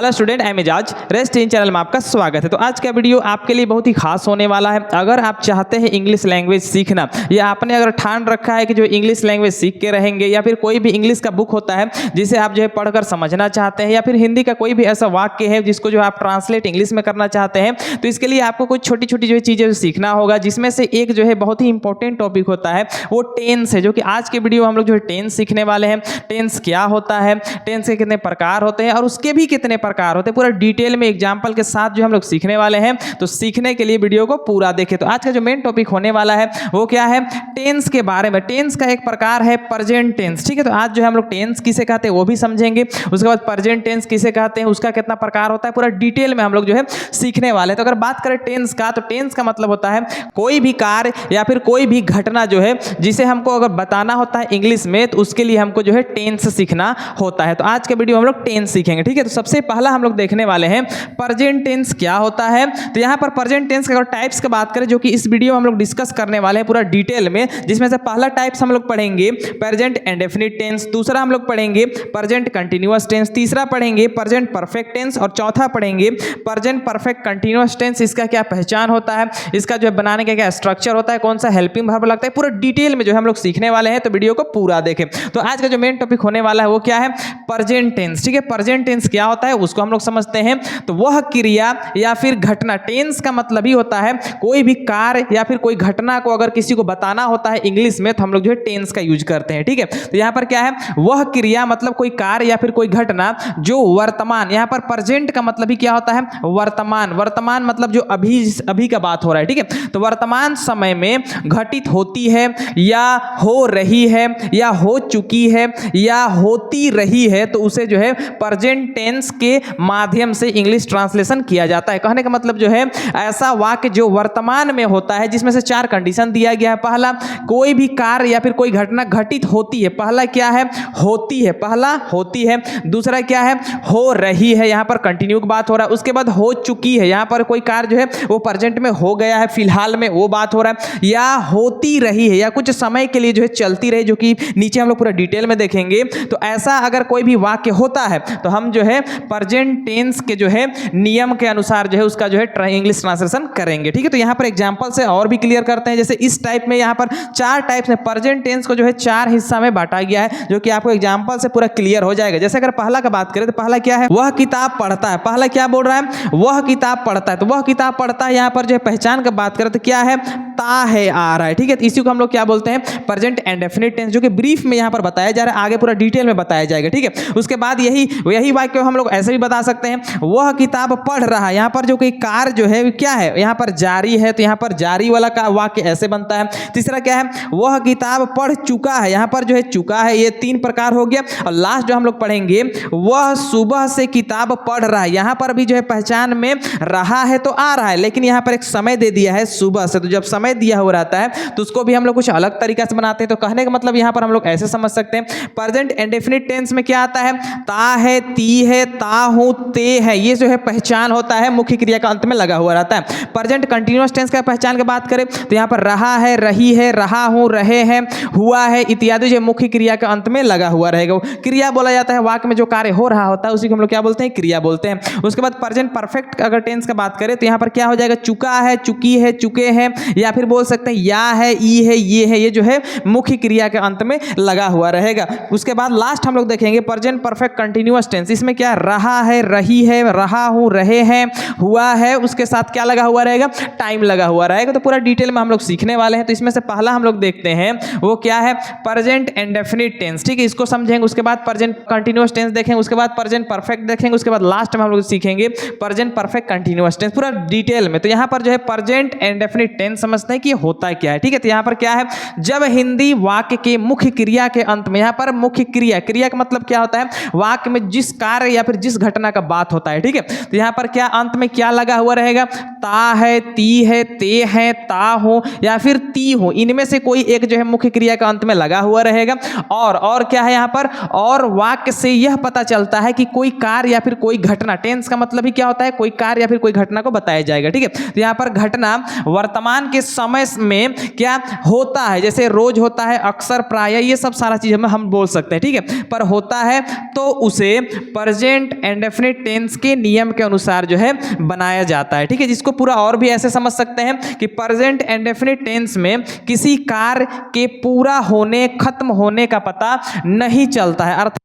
Hello student, I am Ejaz. Rest in channel में आपका स्वागत है। तो आज का वीडियो आपके लिए बहुत ही खास होने वाला है। अगर आप चाहते हैं इंग्लिश लैंग्वेज सीखना, या आपने अगर ठान रखा है कि जो इंग्लिश लैंग्वेज सीख के रहेंगे, या फिर कोई भी इंग्लिश का बुक होता है जिसे आप जो है पढ़कर समझना चाहते हैं, या फिर हिंदी का कोई भी ऐसा वाक्य है जिसको जो आप ट्रांसलेट इंग्लिश में करना चाहते हैं, तो इसके लिए आपको कुछ छोटी छोटी जो चीज़ें सीखना होगा, जिसमें से एक जो है बहुत ही इंपॉर्टेंट टॉपिक होता है वो टेंस है। जो कि आज के वीडियो में हम लोग जो है टेंस सीखने वाले हैं। टेंस क्या होता है, टेंस के कितने प्रकार होते हैं और उसके भी कितने प्रकार होते हैं, पूरा डिटेल में एग्जांपल के साथ जो हम लोग सीखने वाले हैं। तो सीखने के लिए वीडियो को पूरा देखें। तो आज का जो मेन टॉपिक होने वाला है वो क्या है, टेंस के बारे में। टेंस का एक प्रकार है प्रेजेंट टेंस, ठीक है। तो आज जो है हम लोग टेंस किसे कहते हैं वो भी समझेंगे। उसके बाद प्रेजेंट टेंस किसे कहते हैं, उसका कितना प्रकार होता है, पूरा डिटेल में हम लोग जो है सीखने वाले हैं। तो अगर बात करें टेंस का, तो टेंस का मतलब होता है कोई भी कार्य या फिर कोई भी घटना जो है जिसे हमको अगर बताना होता है इंग्लिश में, तो उसके लिए हमको जो है टेंस सीखना होता है। तो आज के वीडियो हम लोग टेंस सीखेंगे, ठीक है। तो सबसे पहला हम लोग देखने वाले हैं प्रेजेंट टेंस क्या होता है। तो यहाँ पर प्रेजेंट टेंस के अगर टाइप्स की बात करें, जो कि इस वीडियो में हम लोग डिस्कस करने वाले हैं पूरा डिटेल में, जिसमें से पहला टाइप्स हम लोग पढ़ेंगे प्रेजेंट इंडेफिनिट टेंस, दूसरा हम लोग पढ़ेंगे प्रेजेंट कंटीन्यूअस टेंस, तीसरा पढ़ेंगे प्रेजेंट परफेक्ट टेंस और चौथा पढ़ेंगे प्रेजेंट परफेक्ट कंटीन्यूअस टेंस। इसका क्या पहचान होता है, इसका जो है बनाने का क्या स्ट्रक्चर होता है, कौन सा हेल्पिंग वर्ब लगता है, पूरा डिटेल में जो है हम लोग सीखने वाले हैं। तो वीडियो को पूरा देखें। तो आज का जो मेन टॉपिक होने वाला है वो क्या है, प्रेजेंट टेंस, ठीक है। प्रेजेंट टेंस क्या होता है उसको हम लोग समझते हैं। तो वह क्रिया या फिर घटना, टेंस का मतलब ही होता है कोई भी कार्य या फिर कोई घटना को अगर किसी को बताना होता है इंग्लिश में, तो हम लोग जो है टेंस का यूज करते हैं, ठीक है। तो यहाँ पर क्या है, वह क्रिया मतलब कोई कार्य या फिर कोई घटना जो वर्तमान, यहाँ पर प्रेजेंट का मतलब ही क्या होता है, वर्तमान। वर्तमान मतलब जो अभी का बात हो रहा है, ठीक है। तो वर्तमान समय में घटित होती है या हो रही है या हो चुकी है या होती रही है, तो उसे जो है प्रेजेंट टेंस के माध्यम से इंग्लिश ट्रांसलेशन किया जाता है। कहने का मतलब जो है ऐसा वाक्य जो वर्तमान में होता है, जिसमें से चार कंडीशन दिया गया है। पहला, कोई भी कार्य या फिर कोई घटना घटित होती है, पहला क्या है, होती है, पहला होती है। दूसरा क्या है, हो रही है, यहाँ पर कंटिन्यू की बात हो रहा है। उसके बाद हो चुकी है, यहाँ पर कोई कार्य जो है वो प्रेजेंट में हो गया है, फिलहाल में, वो बात हो रहा है। या होती रही है, या कुछ समय के लिए जो है चलती रही, जो कि नीचे हम लोग पूरा डिटेल में देखेंगे। तो ऐसा अगर कोई भी वाक्य होता है तो हम जो है प्रेजेंट टेंस के जो है नियम के अनुसार जो है उसका जो है इंग्लिश ट्रांसलेशन करेंगे, ठीक है। तो यहाँ पर एग्जांपल से और भी क्लियर करते हैं। जैसे इस टाइप में यहाँ पर चार टाइप्स में प्रेजेंट टेंस को जो है चार हिस्सा में बांटा गया है, जो कि आपको एग्जांपल से पूरा क्लियर हो जाएगा। जैसे अगर पहला का बात करें, तो पहला क्या है, वह किताब पढ़ता है। पहला क्या बोल रहा है, वह किताब पढ़ता है। तो वह किताब पढ़ता है, यहाँ पर जो है पहचान का बात करें तो क्या है, ता है, आ रहा है, ठीक है। तो इसी को हम लोग क्या बोलते हैं, प्रेजेंट इंडेफिनिट टेंस, जो कि ब्रीफ में यहाँ पर बताया जा रहा है, आगे पूरा डिटेल में बताया जाएगा, ठीक है। उसके बाद यही वाक्य हम लोग ऐसे भी बता सकते हैं, वह किताब पढ़ रहा है। यहाँ पर जो कोई कार्य जो है क्या है, यहाँ पर जारी है, तो यहाँ पर जारी वाला का वाक्य ऐसे बनता है। तीसरा क्या है, वह किताब पढ़ चुका है, यहाँ पर जो है चुका है, ये तीन प्रकार हो गया। और लास्ट जो हम लोग पढ़ेंगे, वह सुबह से किताब पढ़ रहा है। यहाँ पर भी जो है पहचान में रहा है तो आ रहा है, लेकिन यहाँ पर एक समय दे दिया है सुबह से। तो जब समय दिया हो रहता है तो उसको भी हम लोग कुछ अलग तरीका से बनाते हैं। तो कहने का मतलब यहाँ पर हम लोग ऐसे समझ सकते हैं, प्रेजेंट इंडेफिनिट टेंस में क्या आता है, ता है, ती है, ता हूं, ते है, ये जो है पहचान होता है, मुख्य क्रिया का अंत में लगा हुआ रहता है। प्रेजेंट कंटीन्यूअस टेंस का पहचान की बात करें तो यहाँ पर रहा है, रही है, रहा हूं, रहे हैं, हुआ है इत्यादि जो मुख्य क्रिया के अंत में लगा हुआ रहेगा। क्रिया बोला जाता है वाक्य में जो कार्य हो रहा होता है, उसी को हम लोग क्या बोलते हैं, क्रिया बोलते हैं। उसके बाद प्रेजेंट परफेक्ट अगर टेंस का बात करें तो यहाँ पर क्या हो जाएगा, चुका है, चुकी है, चुके हैं, या फिर बोल सकते हैं या है, ई है, ये है, ये जो है मुख्य क्रिया के अंत में लगा हुआ रहेगा। उसके बाद लास्ट हम लोग देखेंगे प्रेजेंट परफेक्ट कंटीन्यूअस टेंस। इसमें क्या, रहा है, रही है, रहा हूं, रहे हैं, हुआ है, उसके साथ क्या लगा हुआ रहेगा, टाइम लगा हुआ रहेगा। तो पूरा डिटेल में हम लोग सीखने वाले हैं। तो इसमें से पहला हम लोग देखते हैं वो क्या है, प्रेजेंट इंडेफिनिट टेंस, ठीक है। इसको समझेंगे, उसके बाद प्रेजेंट कंटीन्यूअस टेंस देखेंगे, उसके बाद प्रेजेंट परफेक्ट देखेंगे, उसके बाद लास्ट में हम लोग सीखेंगे प्रेजेंट परफेक्ट कंटीन्यूअस टेंस पूरा डिटेल में। तो यहाँ पर जो है प्रेजेंट इंडेफिनिट टेंस समझते हैं कि होता क्या है, ठीक है। तो यहाँ पर क्या है, जब हिंदी वाक्य के मुख्य क्रिया के अंत में, यहाँ पर मुख्य क्रिया, क्रिया का मतलब क्या होता है, वाक्य में जिस कार्य या फिर जिस घटना का बात होता है, ठीक है। तो यहाँ पर क्या अंत में क्या लगा हुआ रहेगा, ता है, ती है, ते है, ता हो या फिर ती हो, इनमें से कोई एक जो है मुख्य क्रिया का अंत में लगा हुआ रहेगा। और क्या है यहाँ पर, और वाक्य से यह पता चलता है कि कोई कार्य या फिर कोई घटना, टेंस का मतलब ही क्या होता है, कोई कार्य या फिर कोई घटना को बताया जाएगा, ठीक है। तो यहाँ पर घटना वर्तमान के समय में क्या होता है, जैसे रोज होता है, अक्सर, प्राय, ये सब सारा चीज हम बोल सकते हैं, ठीक है। पर होता है तो उसे प्रेजेंट इंडेफिनिट टेंस के नियम के अनुसार जो है बनाया जाता है, ठीक है। जिसको पूरा और भी ऐसे समझ सकते हैं कि प्रेजेंट इंडेफिनिट टेंस में किसी कार्य के पूरा होने, खत्म होने का पता नहीं चलता है, अर्थात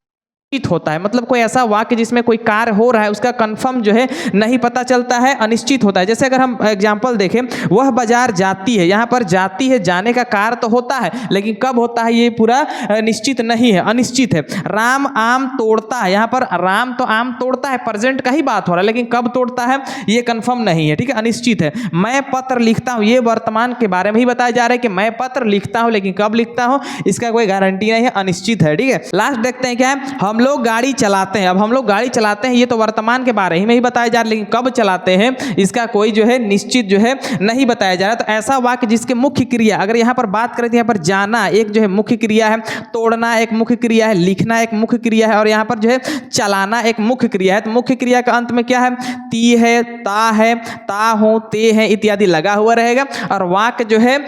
होता है। मतलब कोई ऐसा वाक्य जिसमें कोई कार्य हो रहा है उसका कंफर्म जो है नहीं पता चलता है, अनिश्चित होता है। जैसे अगर हम एग्जांपल देखें, वह बाजार जाती है, यहाँ पर जाती है, जाने का कार्य तो होता है लेकिन कब होता है ये पूरा निश्चित नहीं है, अनिश्चित है। राम आम तोड़ता है, यहाँ पर राम तो आम तोड़ता है, प्रेजेंट का ही बात हो रहा है, लेकिन कब तोड़ता है ये कंफर्म नहीं है, ठीक है, अनिश्चित है। मैं पत्र लिखता हूँ, ये वर्तमान के बारे में ही बताया जा रहा है कि मैं पत्र लिखता हूँ, लेकिन कब लिखता हूँ इसका कोई गारंटी नहीं है, अनिश्चित है, ठीक है। लास्ट देखते हैं क्या है, हम लोग गाड़ी चलाते हैं। अब हम लोग गाड़ी चलाते हैं ये तो वर्तमान के बारे में ही बताया जा रहा है, लेकिन कब चलाते हैं इसका कोई जो है निश्चित जो है नहीं बताया जा रहा है। तो ऐसा वाक्य जिसके मुख्य क्रिया, अगर यहाँ पर बात करें तो यहाँ पर जाना एक जो है मुख्य क्रिया है, तोड़ना एक मुख्य क्रिया है, लिखना एक मुख्य क्रिया है और यहाँ पर जो है चलाना एक मुख्य क्रिया है। तो मुख्य क्रिया का अंत में क्या है, ती है, ता हो, ते है इत्यादि लगा हुआ रहेगा। और वाक्य जो है,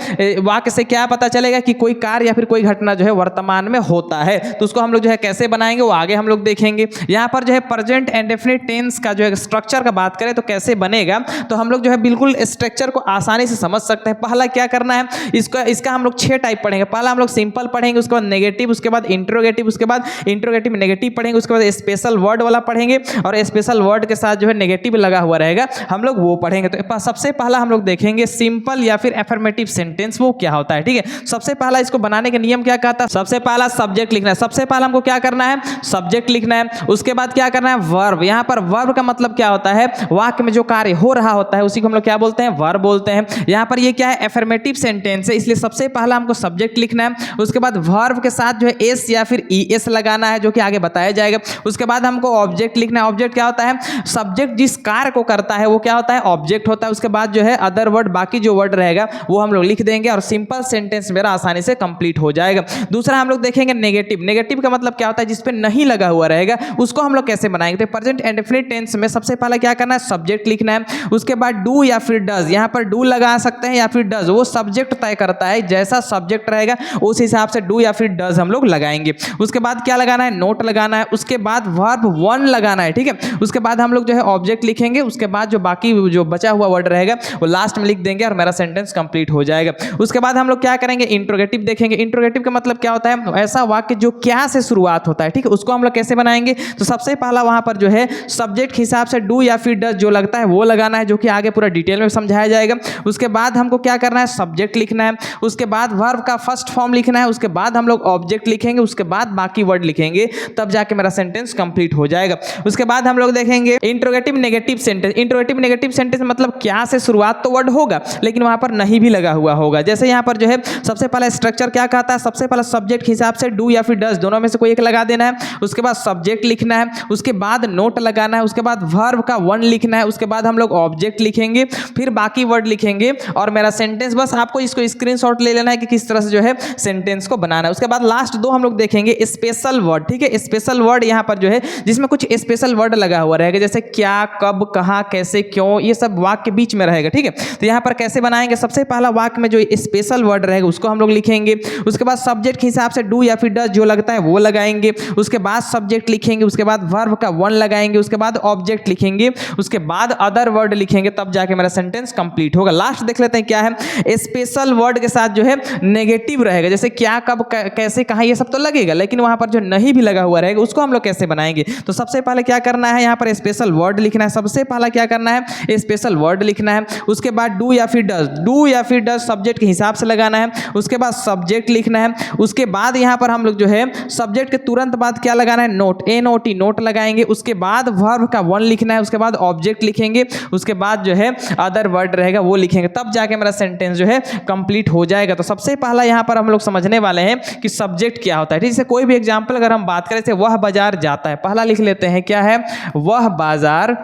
वाक्य से क्या पता चलेगा कि कोई कार्य या फिर कोई घटना जो है वर्तमान में होता है। तो उसको हम लोग जो है कैसे बनाएंगे वो आगे हम लोग देखेंगे। यहाँ पर जो है प्रेजेंट इंडेफिनिट टेंस का जो है स्ट्रक्चर का बात करें तो कैसे बनेगा, तो हम लोग जो है बिल्कुल स्ट्रक्चर को आसानी से समझ सकते हैं। पहला क्या करना है, इसका हम लोग 6 टाइप पढ़ेंगे। पहला हम लोग सिंपल पढ़ेंगे, उसके बाद नेगेटिव, उसके बाद इंट्रोगेटिव, उसके बाद इंट्रोगेटिव नेगेटिव पढ़ेंगे, उसके बाद स्पेशल वर्ड वाला पढ़ेंगे और स्पेशल वर्ड के साथ जो है नेगेटिव लगा हुआ रहेगा, हम लोग वो पढ़ेंगे। तो सबसे पहला हम लोग देखेंगे सिंपल या फिर एफर्मेटिव सेंटेंस, वो क्या होता है, ठीक है। सबसे पहला इसको बनाने का नियम क्या कहता है, सबसे पहला सब्जेक्ट लिखना है। सबसे पहला हमको क्या करना है, सब्जेक्ट लिखना है। उसके बाद क्या करना है, वर्ब। यहाँ पर वर्ब का मतलब क्या होता है, वाक्य में जो कार्य हो रहा होता है उसी को हम लोग क्या बोलते हैं, वर्ब बोलते हैं। यहाँ पर ये क्या है, एफर्मेटिव सेंटेंस है, इसलिए सबसे पहला हमको सब्जेक्ट लिखना है। उसके बाद वर्ब के साथ जो है एस या फिर ईएस लगाना है, जो कि आगे बताया जाएगा। उसके बाद हमको ऑब्जेक्ट लिखना है। ऑब्जेक्ट क्या होता है, सब्जेक्ट जिस कार्य को करता है वो क्या होता है, ऑब्जेक्ट होता है। उसके बाद जो है अदर वर्ड, बाकी जो वर्ड रहेगा वो हम लोग लिख देंगे और सिंपल सेंटेंस मेरा आसानी से कंप्लीट हो जाएगा। दूसरा हम लोग देखेंगे नेगेटिव। नेगेटिव का मतलब क्या होता है, जिसपे नहीं लगा हुआ रहेगा, उसको हम लोग कैसे बनाएंगे। तो प्रेजेंट इंडेफिनिट टेंस में सबसे पहला क्या करना है, सब्जेक्ट लिखना है। उसके बाद डू या फिर डज, यहाँ पर डू लगा सकते हैं या फिर डज, वो सब्जेक्ट तय करता है, जैसा सब्जेक्ट रहेगा उस हिसाब से डू या फिर डज हम लोग लगाएंगे। उसके बाद क्या लगाना है, नोट लगाना है। उसके बाद वर्ब वन लगाना है, ठीक है। उसके बाद हम लोग जो है ऑब्जेक्ट लिखेंगे। उसके बाद जो बाकी जो बचा हुआ वर्ड रहेगा वो लास्ट में लिख देंगे और मेरा सेंटेंस कंप्लीट हो जाएगा। उसके बाद हम लोग क्या करेंगे, इंट्रोगेटिव देखेंगे। इंट्रोगेटिव का मतलब क्या होता है, ऐसा वाक्य जो क्या से शुरुआत होता है, ठीक है, उसको हम लोग कैसे बनाएंगे। तो सबसे पहला वहां पर जो है सब्जेक्ट के हिसाब से डू या फिर डज जो लगता है वो लगाना है, जो कि आगे पूरा डिटेल में समझाया जाएगा। उसके बाद हमको क्या करना है, सब्जेक्ट लिखना है। उसके बाद वर्ब का फर्स्ट फॉर्म लिखना है। उसके बाद हम लोग ऑब्जेक्ट लिखेंगे। उसके बाद बाकी वर्ड लिखेंगे, तब जाके मेरा सेंटेंस कंप्लीट हो जाएगा। उसके बाद हम लोग देखेंगे interrogative negative sentence. Interrogative negative sentence मतलब क्या से शुरुआत तो वर्ड होगा लेकिन वहां पर नहीं भी लगा हुआ होगा। जैसे यहाँ पर जो है सबसे पहला स्ट्रक्चर क्या कहता है, सबसे पहला सब्जेक्ट के हिसाब से डू या फिर डज दोनों में से कोई एक लगा देना है। उसके बाद सब्जेक्ट लिखना है। उसके बाद नोट लगाना है। उसके बाद वर्ब का वन लिखना है। उसके बाद हम लोग ऑब्जेक्ट लिखेंगे, फिर बाकी वर्ड लिखेंगे और मेरा सेंटेंस, बस आपको इसको स्क्रीनशॉट ले लेना है कि किस तरह से जो है सेंटेंस को बनाना है। उसके बाद लास्ट दो हम लोग देखेंगे स्पेशल वर्ड, ठीक है। स्पेशल वर्ड यहाँ पर जो है जिसमें कुछ स्पेशल वर्ड लगा हुआ रहेगा, जैसे क्या, कब, कहाँ, कैसे, क्यों, ये सब वाक्य बीच में रहेगा, ठीक है। तो यहाँ पर कैसे बनाएंगे, सबसे पहला वाक्य में जो स्पेशल वर्ड रहेगा उसको हम लोग लिखेंगे। उसके बाद सब्जेक्ट के हिसाब से डू या फिर डज जो लगता है वो लगाएंगे। उसके बाद सब्जेक्ट लिखेंगे। उसके बाद वर्ब का वन लगाएंगे। उसके बाद ऑब्जेक्ट लिखेंगे। उसके बाद अदर वर्ड लिखेंगे, तब जाके मेरा सेंटेंस कंप्लीट होगा। लास्ट देख लेते हैं क्या है, स्पेशल वर्ड के साथ जो है नेगेटिव रहेगा, जैसे क्या, कब, कैसे, कहाँ, ये सब तो लगेगा, लेकिन वहां पर जो नहीं भी लगा हुआ रहेगा उसको हम लोग कैसे बनाएंगे। तो सबसे पहले क्या करना है, यहाँ पर स्पेशल वर्ड लिखना है। सबसे पहला क्या करना है, स्पेशल वर्ड लिखना है। उसके बाद डू या फिर डज, डू या फिर डज सब्जेक्ट के हिसाब से लगाना है। उसके बाद सब्जेक्ट लिखना है। उसके बाद यहाँ पर हम लोग जो है सब्जेक्ट के तुरंत बाद क्या लगाना है, नोट, NOT, नोट लगाएंगे। उसके बाद वर्ब का वन लिखना है। उसके बाद ऑब्जेक्ट लिखेंगे। उसके बाद जो है अदर वर्ड रहेगा वो लिखेंगे, तब जाके मेरा सेंटेंस जो है कंप्लीट हो जाएगा। तो सबसे पहला यहाँ पर हम लोग समझने वाले हैं कि सब्जेक्ट क्या होता है। जैसे कोई भी एग्जाम्पल अगर हम बात करें, वह बाजार जाता है, पहला लिख लेते हैं क्या है, वह बाजार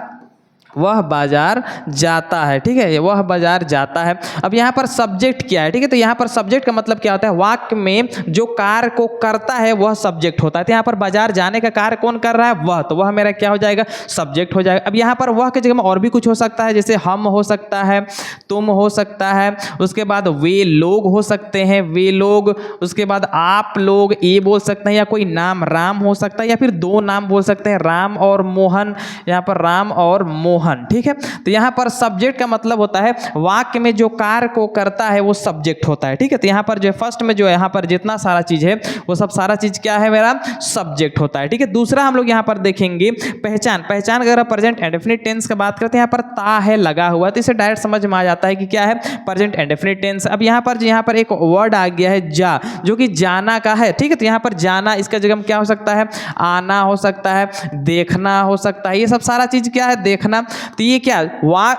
वह बाजार जाता है, ठीक है, वह बाजार जाता है। अब यहाँ पर सब्जेक्ट क्या है, ठीक है, तो यहाँ पर सब्जेक्ट का मतलब क्या होता है, वाक्य में जो कार्य को करता है वह सब्जेक्ट होता है। तो यहाँ पर बाजार जाने का कार्य कौन कर रहा है, वह, तो वह मेरा क्या हो जाएगा, सब्जेक्ट हो जाएगा। अब यहाँ पर वह की जगह में और भी कुछ हो सकता है, जैसे हम हो सकता है, तुम हो सकता है, उसके बाद वे लोग हो सकते हैं, वे लोग, उसके बाद आप लोग ये बोल सकते हैं, या कोई नाम राम हो सकता है, या फिर दो नाम बोल सकते हैं, राम और मोहन, यहाँ पर राम और मोहन, ठीक है। तो यहाँ पर सब्जेक्ट का मतलब होता है वाक्य में जो कार्य को करता है वो सब्जेक्ट होता है, ठीक है। तो यहाँ पर जो फर्स्ट में जो यहाँ पर जितना सारा चीज है वो सब सारा चीज क्या है, मेरा सब्जेक्ट होता है, ठीक है। दूसरा हम लोग यहाँ पर देखेंगे पहचान। पहचान अगर प्रेजेंट इंडेफिनिट टेंस की बात करते हैं, यहाँ पर ता है लगा हुआ, तो इसे डायरेक्ट समझ में आ जाता है कि क्या है, प्रेजेंट इंडेफिनिट टेंस। अब यहाँ पर एक वर्ड आ गया है जा, जो कि जाना का है, ठीक है। तो यहाँ पर जाना, इसका जगह में क्या हो सकता है, आना हो सकता है, देखना हो सकता है, ये सब सारा चीज क्या है, देखना। तो ये क्या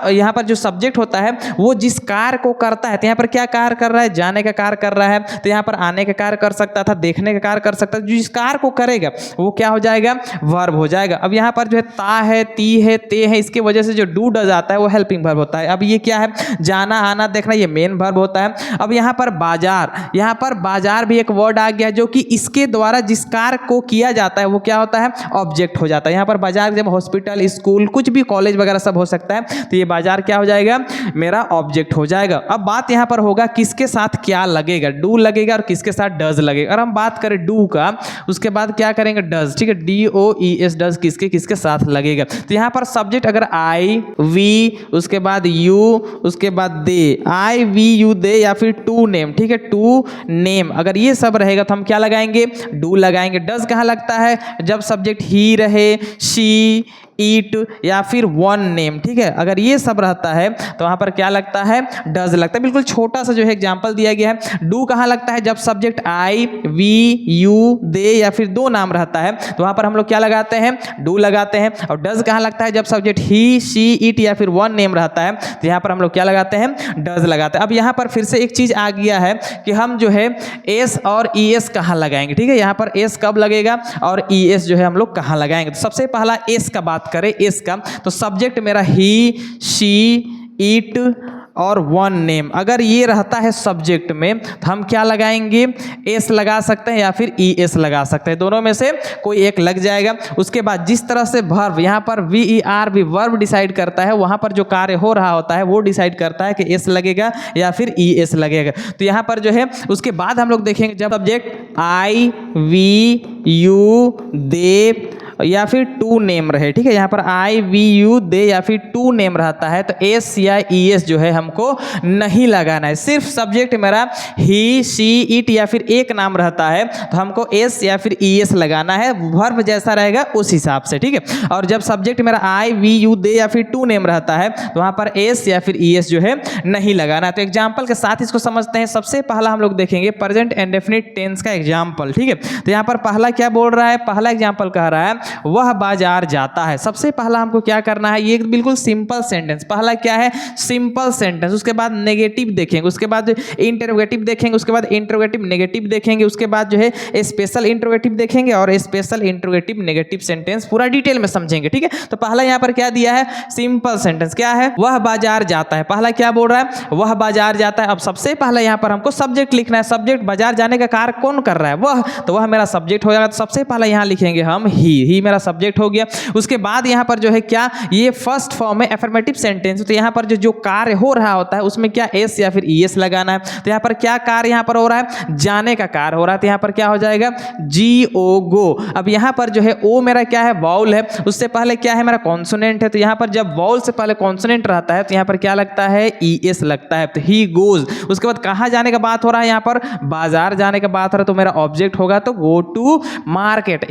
यहाँ पर जो सब्जेक्ट होता है वो जिस कार्य को करता है, तो यहाँ पर क्या कार्य कर रहा है, जाने का कार्य कर रहा है, तो यहाँ पर आने का कार्य कर सकता था, देखने का कार्य कर सकता था, जिस कार्य को करेगा वो क्या हो जाएगा, वर्ब हो जाएगा। अब यहाँ पर जो है ता है, ती है, ते है, इसकी वजह से जो डू डज आता है वो हेल्पिंग वर्ब होता है। अब ये क्या है, जाना आना देखना, ये मेन वर्ब होता है। अब यहाँ पर बाजार, यहाँ पर बाजार भी एक वर्ड आ गया जो कि इसके द्वारा जिस कार्य को किया जाता है वो क्या होता है, ऑब्जेक्ट हो जाता है। यहाँ पर बाजार जब हॉस्पिटल, स्कूल, कुछ भी कॉलेज वगैरह सब हो सकता है, तो ये बाजार क्या हो जाएगा, मेरा ऑब्जेक्ट हो जाएगा। अब बात यहाँ पर होगा किसके साथ क्या लगेगा, डू लगेगा और किसके साथ डज लगेगा। अगर हम बात करें डू का, उसके बाद क्या करेंगे, डज, ठीक है, DOES, डज किसके किसके साथ लगेगा। तो यहाँ पर सब्जेक्ट अगर आई, वी, उसके बाद यू, उसके बाद दे, आई, वी, यू, दे, या फिर टू नेम, ठीक है, टू नेम, अगर ये सब रहेगा तो हम क्या लगाएंगे, डू लगाएंगे। डज कहाँ लगता है, जब सब्जेक्ट ही रहे, शी, ईट, या फिर वन नेम, ठीक है, अगर ये सब रहता है तो वहां पर क्या लगता है, डज लगता है। बिल्कुल छोटा सा जो है एग्जांपल दिया गया है। डू कहाँ लगता है, जब सब्जेक्ट आई, वी, यू, दे, या फिर दो नाम रहता है तो वहां पर हम लोग क्या लगाते हैं, डू लगाते हैं। और डज कहाँ लगता है, जब सब्जेक्ट ही, शी, इट, या फिर वन नेम रहता है तो यहाँ पर हम लोग क्या लगाते हैं, डज लगाते हैं। अब यहाँ पर फिर से एक चीज आ गया है कि हम जो है एस और ES कहाँ लगाएंगे, ठीक है, यहाँ पर एस कब लगेगा और ES जो है हम लोग कहाँ लगाएंगे। तो सबसे पहला एस का बात करें, एस का, तो सब्जेक्ट मेरा ही, शी, इट और वन नेम, अगर ये रहता है सब्जेक्ट में तो हम क्या लगाएंगे, एस लगा सकते हैं या फिर ES लगा सकते हैं, दोनों में से कोई एक लग जाएगा। उसके बाद जिस तरह से वर्ब, यहाँ पर VER भी वर्ब डिसाइड करता है, वहाँ पर जो कार्य हो रहा होता है वो डिसाइड करता है कि एस लगेगा या फिर ES लगेगा। तो यहाँ पर जो है उसके बाद हम लोग देखेंगे जब सब्जेक्ट आई, वी, यू, दे, या फिर टू नेम रहे, ठीक है, यहाँ पर आई, वी, यू, दे, या फिर टू नेम रहता है तो एस या ES जो है हमको नहीं लगाना है। सिर्फ सब्जेक्ट मेरा ही, शी, इट, या फिर एक नाम रहता है तो हमको एस या फिर ES लगाना है, वर्ब जैसा रहेगा उस हिसाब से, ठीक है। और जब सब्जेक्ट मेरा आई, वी, यू, दे, या फिर टू नेम रहता है तो वहाँ पर एस या फिर ES जो है नहीं लगाना है। तो एग्जाम्पल के साथ इसको समझते हैं। सबसे पहला हम लोग देखेंगे प्रेजेंट इंडेफिनिट टेंस का एग्जाम्पल, ठीक है। तो यहाँ पर पहला क्या बोल रहा है, पहला एग्जाम्पल कह रहा है वह बाजार जाता है। सबसे पहला हमको क्या करना है, ये बिल्कुल सिंपल सेंटेंस, पहला क्या है, सिंपल सेंटेंस, उसके बाद नेगेटिव देखेंगे, उसके बाद इंटरोगेटिव देखेंगे, उसके बाद इंटरोगेटिव नेगेटिव देखेंगे, उसके बाद जो है स्पेशल इंटरोगेटिव देखेंगे और स्पेशल इंटरोगेटिव नेगेटिव सेंटेंस पूरा डिटेल में समझेंगे, ठीक है। तो पहला यहाँ पर क्या दिया है, सिंपल सेंटेंस, क्या है, वह बाजार जाता है। पहला क्या बोल रहा है, वह बाजार जाता है। अब सबसे पहला यहाँ पर हमको सब्जेक्ट लिखना है, सब्जेक्ट बाजार जाने का कार्य कौन कर रहा है, वह, तो वह मेरा सब्जेक्ट हो जाएगा। तो सबसे पहला यहाँ लिखेंगे हम ही मेरा सब्जेक्ट हो गया। उसके बाद यहाँ पर जो है क्या, ये फर्स्ट फॉर्म है एफर्मेटिव सेंटेंस, तो यहाँ पर जो कार्य हो रहा होता है उसमें क्या एस या फिर ES लगाना है। तो यहाँ पर क्या कार्य यहाँ पर हो रहा है, जाने का कार्य हो रहा है, तो यहाँ पर क्या हो जाएगा, GO, गो। अब यहाँ पर जो है ओ मेरा क्या है, वाउल है, उससे पहले क्या है मेरा कॉन्सोनेंट है, तो यहाँ पर जब वाउल से पहले कॉन्सोनेंट रहता है तो यहाँ पर क्या लगता है, ES लगता है, तो ही गोज। उसके बाद कहाँ जाने का बात हो रहा है, यहाँ पर बाजार जाने का बात हो रहा है, तो मेरा ऑब्जेक्ट होगा तो go to market,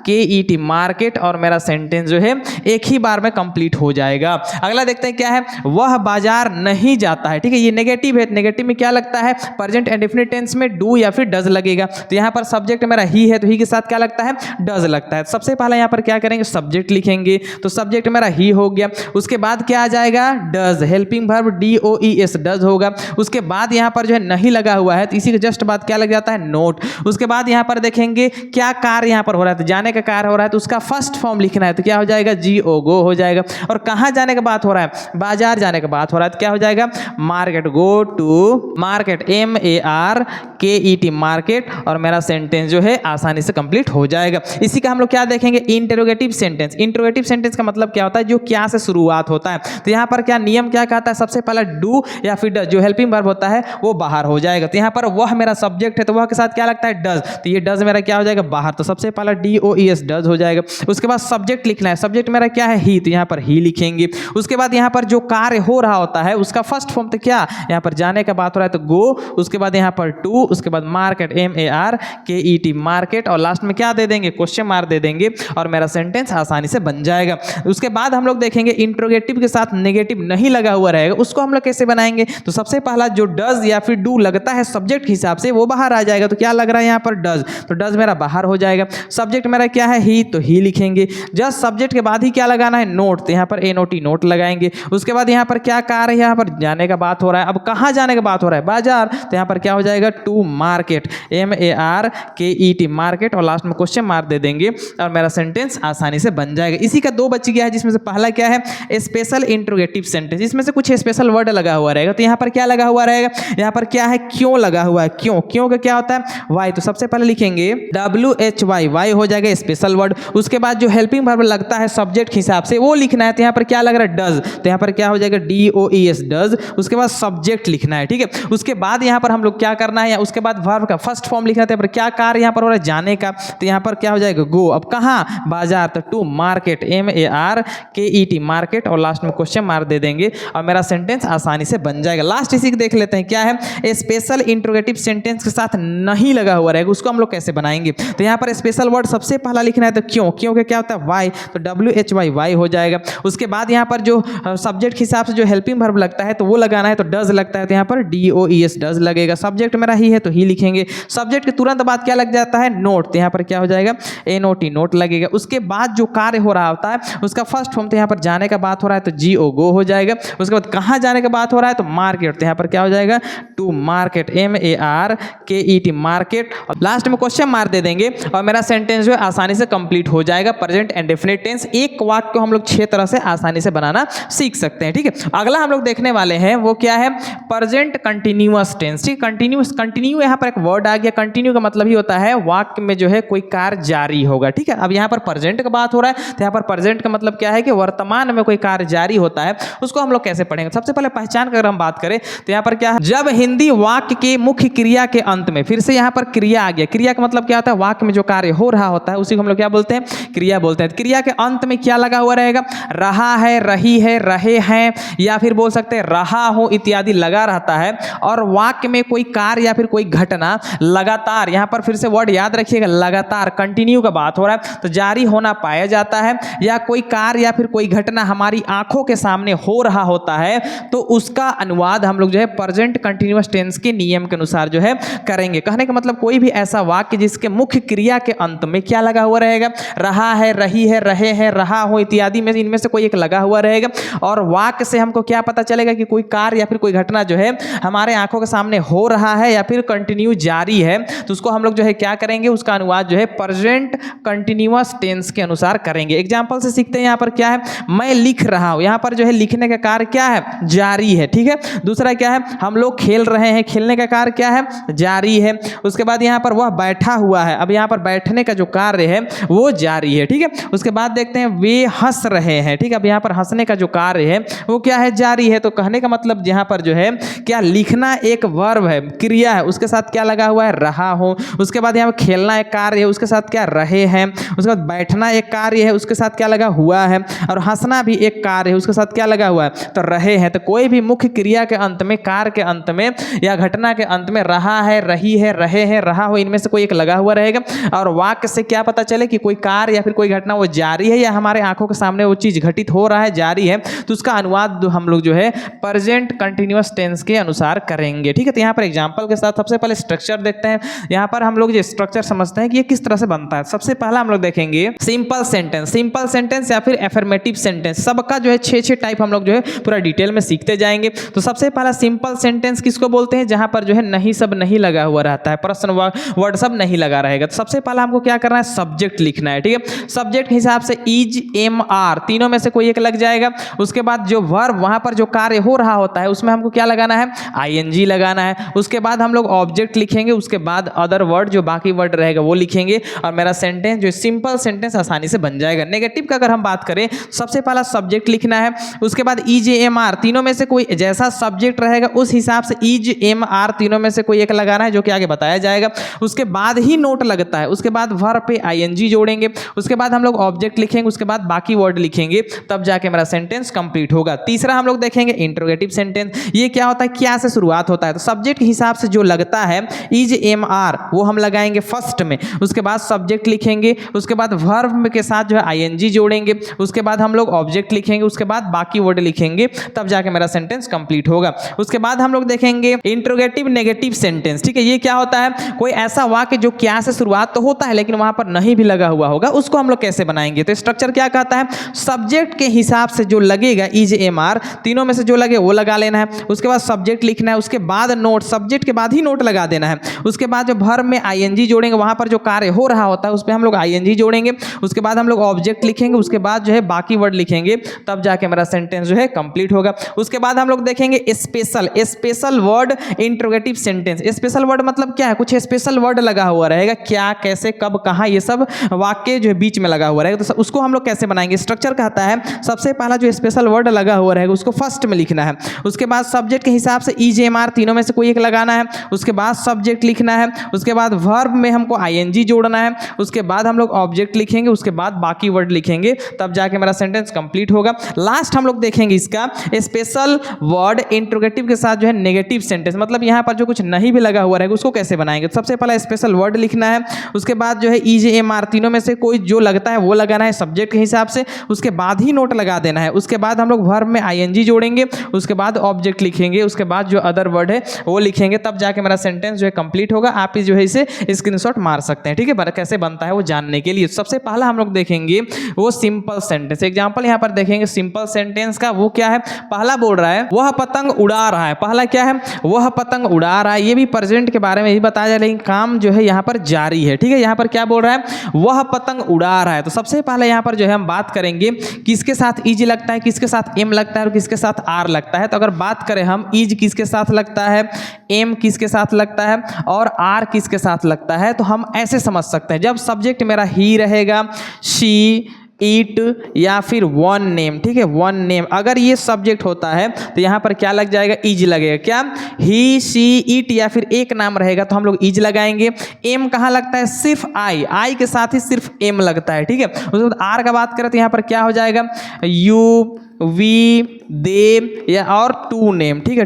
MARKET, market, और मेरा सेंटेंस जो है एक ही बार में कंप्लीट हो जाएगा। अगला देखते हैं क्या है, वह बाजार नहीं जाता है, ठीक है, ये नेगेटिव है, नेगेटिव में क्या लगता है, प्रेजेंट इंडेफिनिट टेंस में डू या फिर डज लगेगा। तो यहाँ पर सब्जेक्ट मेरा ही है तो ही के साथ क्या लगता है, डज लगता है। सबसे पहले यहाँ पर क्या करेंगे, सब्जेक्ट लिखेंगे, तो सब्जेक्ट मेरा ही हो गया। उसके बाद क्या आ जाएगा, does, helping verb DOES, does होगा। उसके बाद यहाँ पर जो है नहीं लगा हुआ है तो इसी के जस्ट बाद क्या लग जाता है, नोट। उसके बाद यहाँ पर देखेंगे क्या कार्य यहाँ पर हो रहा है, तो जाने का कार्य हो रहा है तो उसका फर्स्ट फॉर्म लिखना है तो क्या हो जाएगा गो हो जाएगा। और कहाँ जाने का बात हो रहा है, बाजार जाने का बात हो रहा है तो क्या हो जाएगा market, go to market, MARKET market. और मेरा सेंटेंस जो है आसानी से कंप्लीट हो जाएगा। इसी का हम लोग क्या देखेंगे इंटरोगेटिव सेंटेंस। इंटरोगेटिव सेंटेंस का मतलब क्या होता है, जो क्या से शुरुआत होता है। तो यहाँ पर क्या नियम क्या कहता है, सबसे पहला डू या फिर डज जो हेल्पिंग वर्ब होता है वो बाहर हो जाएगा। तो यहाँ पर वह मेरा सब्जेक्ट है तो वह के साथ क्या लगता है डज, तो ये डज मेरा क्या हो जाएगा बाहर, तो सबसे पहला DOES डज हो जाएगा। उसके बाद सब्जेक्ट लिखना है, सब्जेक्ट मेरा क्या है ही, तो यहाँ पर ही लिखेंगे। उसके बाद यहाँ पर जो कार्य हो रहा होता है उसका फर्स्ट फॉर्म तो क्या, यहाँ पर जाने का बात हो रहा है तो गो, उसके बाद यहाँ पर टू, उसके बाद मार्केट MARKET मार्केट, और लास्ट में क्या दे देंगे क्वेश्चन मार्क दे देंगे और मेरा सेंटेंस आसानी से बन जाएगा। उसके बाद हम लोग देखेंगे इंट्रोगेटिव के साथ नेगेटिव नहीं लगा हुआ रहेगा, उसको हम लोग कैसे बनाएंगे। तो सबसे पहला जो डज या फिर डू लगता है सब्जेक्ट के हिसाब से वो बाहर आ जाएगा। तो क्या लग रहा है यहाँ पर डज, तो डज मेरा बाहर हो जाएगा। सब्जेक्ट मेरा क्या है ही, तो ही लिखेंगे। जस्ट सब्जेक्ट के बाद ही क्या लगाना है नोट, तो यहाँ पर NOT नोट लगाएंगे। उसके बाद यहाँ पर क्या कार्य है, यहाँ पर जाने का बात हो रहा है। अब कहाँ जाने का बात हो रहा है बाजार, तो यहाँ पर क्या हो जाएगा टू मार्केट MARKET मार्केट, और लास्ट में क्वेश्चन मार्क दे देंगे और मेरा सेंटेंस आसानी से बन जाएगा। इसी का दो बच गया है, जिसमें से पहला क्या है स्पेशल इंट्रोगेटिव सेंटेंस, इसमें से कुछ स्पेशल वर्ड लगा हुआ रहेगा। तो यहाँ पर क्या लगा हुआ रहेगा, यहाँ पर क्या है क्यों लगा हुआ है, क्यों, क्यों का क्या होता है वाई, तो सबसे पहले लिखेंगे WHY, वाई हो जाएगा स्पेशल वर्ड। उसके बाद जो हेल्पिंग वर्ब लगता है सब्जेक्ट के हिसाब से वो लिखना है, तो यहाँ पर क्या लग रहा है डज, तो यहाँ पर क्या हो जाएगा DOES डज। उसके बाद सब्जेक्ट लिखना है, ठीक है। उसके बाद यहाँ पर हम लोग क्या करना है, उसके बाद वर्ब का फर्स्ट फॉर्म लिखना है, यहाँ पर क्या कार्य यहाँ पर हो रहा है जाने का, तो यहाँ पर क्या हो जाएगा गो। अब कहाँ बाजार, तो टू मार्केट MARKET मार्केट, और लास्ट में क्वेश्चन मार्क दे देंगे और मेरा सेंटेंस आसानी से बन जाएगा। लास्ट इसी को देख लेते हैं क्या है स्पेशल इंट्रोगेटिव सेंटेंस के साथ नहीं लगा हुआ रहेगा, उसको हम लोग कैसे बनाएंगे। तो यहाँ पर स्पेशल वर्ड सबसे पहला लिखना है, तो क्यों, क्यों के क्या होता है वाई, तो WHY वाई हो जाएगा। उसके बाद यहाँ पर जो सब्जेक्ट के हिसाब से जो हेल्पिंग वर्ब लगता है तो वो लगाना है, तो डज लगता है, तो यहाँ पर DOES डज लगेगा। सब्जेक्ट मेरा ही है तो ही लिखेंगे। सब्जेक्ट के तुरंत बाद क्या लग जाता है नोट, तो यहाँ पर क्या हो जाएगा NOT नोट लगेगा। उसके बाद जो कार्य हो रहा होता है उसका फर्स्ट फॉर्म, तो यहाँ पर जाने का बात हो रहा है तो गो हो जाएगा। उसके बाद कहाँ जाने का बात हो रहा है तो मार्केट, तो यहाँ पर क्या हो जाएगा टू मार्केट MARKET मार्केट, और लास्ट में क्वेश्चन मार्क दे देंगे और मेरा सेंटेंस जो है आसानी से कंप्लीट हो जाएगा। प्रेजेंट एंड डेफिनेट टेंस एक वाक्य को हम लोग 6 तरह से आसानी से बनाना सीख सकते हैं, ठीक है। अगला हम लोग देखने वाले हैं वो क्या है प्रेजेंट कंटिन्यूअस टेंस, ठीक। कंटिन्यूअस, कंटिन्यू यहाँ पर एक वर्ड आ गया। कंटिन्यू का मतलब ही होता है वाक्य में जो है कोई कार्य जारी होगा, ठीक है। अब यहाँ पर प्रेजेंट का बात हो रहा है तो यहाँ पर प्रेजेंट का मतलब क्या है कि वर्तमान में कोई कार्य जारी होता है, उसको हम लोग कैसे पढ़ेंगे। सबसे पहले पहचान का अगर हम बात करें तो यहाँ पर क्या है, जब हिंदी वाक्य के मुख्य क्रिया के अंत में, फिर से यहाँ पर क्रिया आ गया। क्रिया का मतलब क्या होता है वाक्य में जो कार्य हो रहा होता है उसी को हम लोग क्या बोलते हैं क्रिया बोलते हैं। क्रिया के अंत में क्या लगा हुआ रहेगा, रहा है, रही है, रहे हैं, या फिर बोल सकते हैं रहा हो इत्यादि लगा रहता है। और वाक्य में कोई कार्य या फिर कोई घटना लगातार, यहाँ पर फिर से वर्ड याद रखिएगा लगातार, कंटिन्यू का बात हो रहा है तो जारी होना पाया जाता है, या कोई कार्य या फिर कोई घटना हमारी आंखों के सामने हो रहा होता है तो उसका अनुवाद हम लोग जो है प्रेजेंट कंटिन्यूअस टेंस के नियम के अनुसार जो है करेंगे। कहने का मतलब कोई भी ऐसा वाक्य जिसके मुख्य क्रिया के अंत में क्या लगा हुआ रहेगा, रहा है, रही है, रहे हैं, रहा हो इत्यादि में इनमें से कोई एक लगा हुआ रहेगा। और वाक्य से हमको क्या पता चलेगा कि कोई कार्य या फिर कोई घटना जो है हमारे आंखों के सामने हो रहा है या फिर कंटिन्यू जारी है, तो उसको हम लोग जो है क्या करेंगे, उसका अनुवाद जो है प्रेजेंट कंटिन्यूअस टेंस के अनुसार करेंगे। एग्जांपल से सीखते हैं। यहाँ पर क्या है, मैं लिख रहा हूं, यहाँ पर जो है लिखने का कार्य क्या है जारी है, ठीक है। दूसरा क्या है, हम लोग खेल रहे हैं, खेलने का कार्य क्या है जारी है। उसके बाद यहाँ पर वह बैठा हुआ है, अब यहाँ पर बैठने का जो कार्य है वो जारी है, ठीक है। उसके बाद देखते हैं वे हंस रहे हैं, ठीक है। अब यहाँ पर हंसने का जो कार्य है वो क्या है जारी है। तो कहने का मतलब यहाँ पर जो है क्या लिखना एक वर्ब है, क्रिया है, उसके साथ क्या लगा हुआ है रहा हो। उसके बाद यहाँ पर खेलना एक कार्य है, उसके साथ क्या रहे हैं। उसके बाद बैठना एक कार्य है, उसके साथ क्या लगा हुआ है। और हंसना भी एक कार्य है, उसके साथ क्या लगा हुआ है तो रहे हैं। तो कोई भी मुख्य क्रिया के अंत में, कार्य के अंत में या घटना के अंत में रहा है, रही है, रहे हैं, रहा हो, इनमें से कोई एक लगा हुआ रहेगा। और वाक्य से क्या पता चले कि कोई कार्य या फिर कोई घटना वो जारी है या हमारे आंखों के सामने वो चीज घटित हो रहा है, जारी है, तो उसका अनुवाद हम लोग जो है प्रेजेंट कंटिन्यूअस टेंस के अनुसार करेंगे, ठीक है। तो यहाँ पर एग्जांपल के साथ सबसे पहले स्ट्रक्चर देखते हैं। यहाँ पर हम लोग ये स्ट्रक्चर समझते हैं कि ये किस तरह से बनता है। सबसे पहला हम लोग देखेंगे सिंपल सेंटेंस, सिंपल सेंटेंस या फिर अफर्मेटिव सेंटेंस, सबका जो है 6 टाइप हम लोग जो है पूरा डिटेल में सीखते जाएंगे। तो सबसे पहला सिंपल सेंटेंस किसको बोलते हैं, जहां पर जो है नहीं सब नहीं लगा हुआ रहता है, प्रश्न वर्ड सब नहीं लगा रहेगा। तो सबसे पहला हमको क्या करना है, सब्जेक्ट लिखना है, ठीक है। सब्जेक्ट के हिसाब से इज, एम, आर तीनों में से कोई एक लग जाएगा। उसके बाद जो वर्ब वहां पर जो कार्य हो रहा होता है उसमें हमको क्या लगाना है, आईएनजी लगाना है। उसके बाद हम लोग ऑब्जेक्ट लिखेंगे, उसके बाद अदर वर्ड जो बाकी वर्ड रहेगा वो लिखेंगे और मेरा सेंटेंस जो सिंपल सेंटेंस आसानी से बन जाएगा। नेगेटिव का अगर हम बात करें, सबसे पहला सब्जेक्ट लिखना है, उसके बाद इज, एम, आर तीनों में से कोई जैसा सब्जेक्ट रहेगा उस हिसाब से इज, एम, आर तीनों में से कोई एक लगाना है जो कि आगे बताया जाएगा। उसके बाद ही नोट लगता है। उसके बाद वर्ब पे आईएनजी जोड़ेंगे, उसके बाद हम लोग ऑब्जेक्ट लिखेंगे, उसके बाद बाकी वर्ड लिखेंगे, तब जाके मेरा सेंटेंस कंप्लीट होगा। तीसरा हम लोग देखेंगे इंट्रोगेटिव सेंटेंस। ये क्या होता है, क्या से शुरुआत होता है, तो सब्जेक्ट के हिसाब से जो लगता है इज, एम, आर वो हम लगाएंगे फर्स्ट में, उसके बाद सब्जेक्ट लिखेंगे, उसके बाद वर्ब के साथ जो है आईएनजी जोड़ेंगे, उसके बाद हम लोग ऑब्जेक्ट लिखेंगे, उसके बाद बाकी वर्ड लिखेंगे, तब जाके मेरा सेंटेंस कंप्लीट होगा। उसके बाद हम लोग देखेंगे इंट्रोगेटिव नेगेटिव सेंटेंस, ठीक है। ये क्या होता है, कोई ऐसा वाक्य जो क्या से शुरुआत तो होता है लेकिन वहां पर नहीं भी लगा हुआ होगा, उसको हम लोग कैसे बनाएंगे। तो स्ट्रक्चर क्या कहता है, सब्जेक्ट के हिसाब से जो लगेगा इज, एम, आर तीनों में से जो लगे वो लगा लेना है, उसके बाद सब्जेक्ट लिखना है, उसके बाद नोट, सब्जेक्ट के बाद ही नोट लगा देना है, उसके बाद जो वर्ब में आईएनजी जोड़ेंगे, वहां पर जो कार्य हो रहा होता है उस पर हम लोग आईएनजी जोड़ेंगे, उसके बाद हम लोग ऑब्जेक्ट लिखेंगे, उसके बाद जो है बाकी वर्ड लिखेंगे, तब जाके मेरा सेंटेंस जो है कंप्लीट होगा। उसके बाद हम लोग देखेंगे special word interrogative sentence. Special word मतलब क्या है, कुछ स्पेशल वर्ड लगा हुआ रहेगा, क्या, कैसे, कब, कहां, ये सब वाक्य जो है बीच में लगा हुआ रहेगा, तो उसको हम लोग कैसे बनाएंगे। स्ट्रक्चर कहता है सबसे पहला जो स्पेशल वर्ड लगा हुआ रहेगा उसको फर्स्ट में लिखना है, उसके बाद सब्जेक्ट के हिसाब से इज, एम, आर तीनों में से कोई एक लगाना है, उसके बाद सब्जेक्ट लिखना है, उसके बाद वर्ब में हमको आईएनजी जोड़ना है, उसके बाद हम लोग ऑब्जेक्ट लिखेंगे, उसके बाद बाकी वर्ड लिखेंगे, तब जाके मेरा सेंटेंस कंप्लीट होगा। लास्ट हम लोग देखेंगे इसका स्पेशल वर्ड इंट्रोगेटिव के साथ जो है नेगेटिव सेंटेंस, मतलब यहां पर जो कुछ नहीं भी लगा हुआ रहेगा उसको कैसे बनाएंगे। सबसे पहला स्पेशल वर्ड लिखना है, उसके बाद जो है इज, एम, आर तीनों में से कोई जो लगता है वो लगाना है सब्जेक्ट के हिसाब से, उसके बाद ही नोट लगा देना है, उसके बाद हम लोग वर्ब में आईएनजी जोड़ेंगे, उसके बाद ऑब्जेक्ट लिखेंगे, उसके बाद जो अदर वर्ड है वो लिखेंगे, तब जाके मेरा सेंटेंस जो है कंप्लीट होगा। आप जो है इसे स्क्रीनशॉट मार सकते हैं, ठीक है, कैसे बनता है वो जानने के लिए। सबसे पहला हम लोग देखेंगे वो सिंपल सेंटेंस। एग्जांपल यहां पर देखेंगे सिंपल सेंटेंस का, वो क्या है, पहला बोल रहा है वह पतंग उड़ा रहा है। पहला क्या है, वह पतंग उड़ा रहा है, ये भी प्रेजेंट के बारे में ही बताया जाए लेकिन काम जो है यहाँ पर जारी है, ठीक है। यहाँ पर क्या बोल रहा है, वह पतंग उड़ा रहा है। तो सबसे पहले यहाँ पर जो है हम बात करेंगे किसके साथ इज लगता है, किसके साथ एम लगता है और किसके साथ आर लगता है। तो अगर बात करें हम, इज किसके साथ लगता है, एम किसके साथ लगता है और आर किसके साथ लगता है, तो हम ऐसे समझ सकते हैं जब सब्जेक्ट मेरा ही रहेगा, शी, ईट या फिर वन नेम, ठीक है, वन नेम अगर ये सब्जेक्ट होता है तो यहाँ पर क्या लग जाएगा, इज लगेगा। क्या, ही, शी, ईट या फिर एक नाम रहेगा तो हम लोग इज लगाएंगे। एम कहाँ लगता है, सिर्फ आई के साथ ही सिर्फ एम लगता है, ठीक है। उसके बाद आर का बात करें तो यहाँ पर क्या हो जाएगा, यू, वी, दे या और टू नेम, ठीक है,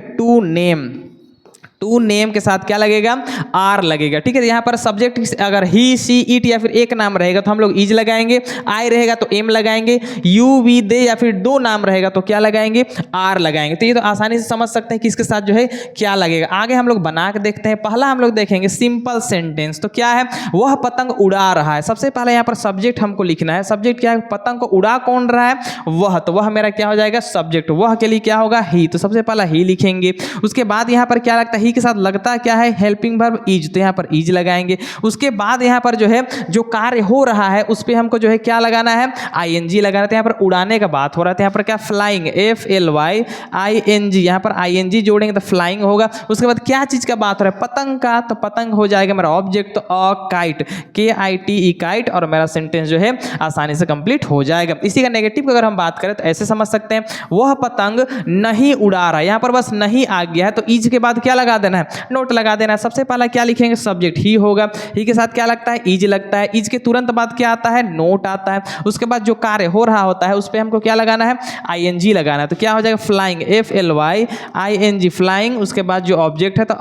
टू नेम के साथ क्या लगेगा, आर लगेगा, ठीक है। यहाँ पर सब्जेक्ट अगर ही, शी, इट या फिर एक नाम रहेगा तो हम लोग इज लगाएंगे, आई रहेगा तो एम लगाएंगे, यू, वी, दे या फिर दो नाम रहेगा तो क्या लगाएंगे, आर लगाएंगे। तो ये तो आसानी से समझ सकते हैं कि इसके साथ जो है क्या लगेगा। आगे हम लोग बना के देखते हैं। पहला हम लोग देखेंगे सिंपल सेंटेंस। तो क्या है, वह पतंग उड़ा रहा है। सबसे पहले यहाँ पर सब्जेक्ट हमको लिखना है। सब्जेक्ट क्या है, पतंग को उड़ा कौन रहा है, वह, तो वह मेरा क्या हो जाएगा, सब्जेक्ट। वह के लिए क्या होगा, ही, तो सबसे पहला ही लिखेंगे। उसके बाद यहाँ पर क्या लगता है, के साथ लगता क्या है, हेल्पिंग वर्ब इज, तो यहाँ पर इज लगाएंगे। उसके बाद यहाँ पर जो है जो कार्य हो रहा है उस पर हमको जो है क्या लगाना है, आईएनजी लगाना है। तो यहाँ पर उड़ाने का बात हो रहा है, तो यहाँ पर क्या, फ्लाइंग, FLYING, यहाँ पर आईएनजी जोड़ेंगे तो फ्लाइंग होगा। उसके बाद क्या चीज का बात हो रहा है, पतंग का, तो पतंग हो जाएगा मेरा ऑब्जेक्ट, तो काइट, KITE काइट, और मेरा सेंटेंस जो है आसानी से कंप्लीट हो जाएगा। इसी का नेगेटिव अगर हम बात करें तो ऐसे समझ सकते हैं, वह पतंग नहीं उड़ा रहा है। यहाँ पर बस नहीं आ गया है तो इज के बाद क्या लगा देना है, नोट लगा देना है। सबसे पहला क्या लिखेंगे, सब्जेक्ट ही होगा, ही के साथ क्या लगता है, इज लगता है। इज के तुरंत बाद क्या आता है, नोट आता है। उसके बाद जो कार्य हो रहा होता है उस पर हमको क्या लगाना है, आईएनजी लगाना है। तो क्या हो जाएगा, फ्लाइंग, FLYING फ्लाइंग। उसके बाद जो ऑब्जेक्ट है तो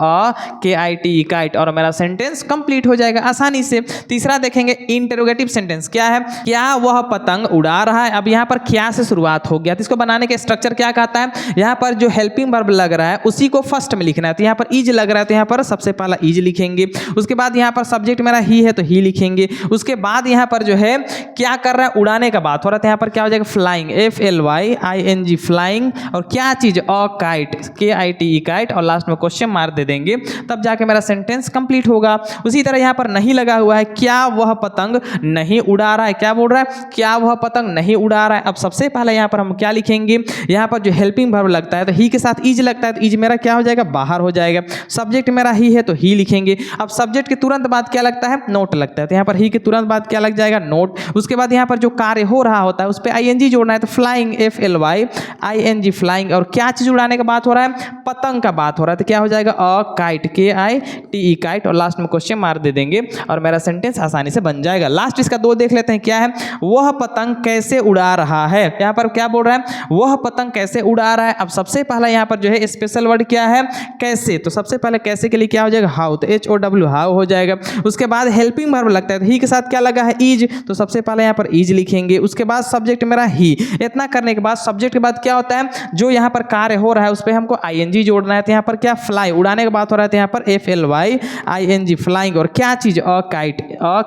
KITE काइट, और मेरा सेंटेंस कंप्लीट हो जाएगा आसानी से। तीसरा देखेंगे इंटरोगेटिव सेंटेंस। क्या है, क्या वह पतंग उड़ा रहा है। अब यहाँ पर क्या से शुरुआत हो गया, तो इसको बनाने के स्ट्रक्चर क्या कहता है, यहाँ पर जो हेल्पिंग वर्ब लग रहा है उसी को फर्स्ट में लिखना है। तो यहाँ पर इज लग रहा है तो यहाँ पर सबसे पहला इज लिखेंगे। उसके बाद यहाँ पर सब्जेक्ट मेरा ही है तो ही लिखेंगे। उसके बाद यहाँ पर जो है क्या कर रहा है, उड़ाने का बात हो रहा है तो यहाँ पर क्या हो जाएगा, फ्लाइंग, FLYING फ्लाइंग, और क्या चीज, अ काइट, KITE काइट, और लास्ट में क्वेश्चन मार्क दे देंगे, तब जाके मेरा सेंटेंस कंप्लीट होगा। उसी तरह यहाँ पर नहीं लगा हुआ है, क्या वह पतंग नहीं उड़ा रहा है, क्या बोल रहा है, क्या वह पतंग नहीं उड़ा रहा है। अब सबसे पहले यहाँ पर हम क्या लिखेंगे, यहाँ पर जो हेल्पिंग वर्ब लगता है तो ही के साथ इज लगता है तो इज मेरा क्या हो जाएगा, बाहर हो जाएगा। सब्जेक्ट मेरा ही है तो ही लिखेंगे। अब सब्जेक्ट के तुरंत बाद क्या लगता है, नोट लगता है तो यहाँ पर ही के तुरंत बाद क्या लग जाएगा, नोट। उसके बाद यहाँ पर जो कार्य हो रहा होता है उस पर ING जोड़ना है तो फ्लाइंग, FLYING फ्लाइंग, और क्या चीज उड़ाने का बात हो रहा है, पतंग का बात हो रहा है तो क्या हो जाएगा, अ काइट, KITE काइट, और लास्ट में क्वेश्चन मार्क दे देंगे और मेरा सेंटेंस आसानी से बन जाएगा। लास्ट इसका 2 देख लेते हैं, क्या है, वह पतंग कैसे उड़ा रहा है। यहाँ पर क्या बोल रहा है, वह पतंग कैसे उड़ा रहा है। अब सबसे पहला यहाँ पर जो है स्पेशल वर्ड क्या है, कैसे, तो सबसे पहले कैसे के लिए क्या हो जाएगा, हाउ, तो HOW हाउ हो जाएगा। उसके बाद हेल्पिंग वर्ब लगता है तो ही के साथ क्या लगा है, इज, तो सबसे पहले यहाँ पर इज लिखेंगे। उसके बाद सब्जेक्ट मेरा ही। इतना करने के बाद सब्जेक्ट के बाद क्या होता है, जो यहाँ पर कार्य हो रहा है उस पर हमको ING जोड़ना है तो यहाँ पर क्या, फ्लाई, उड़ाने की बात हो रहा है तो यहाँ पर FLYING फ्लाइंग, और क्या चीज, अ काइट,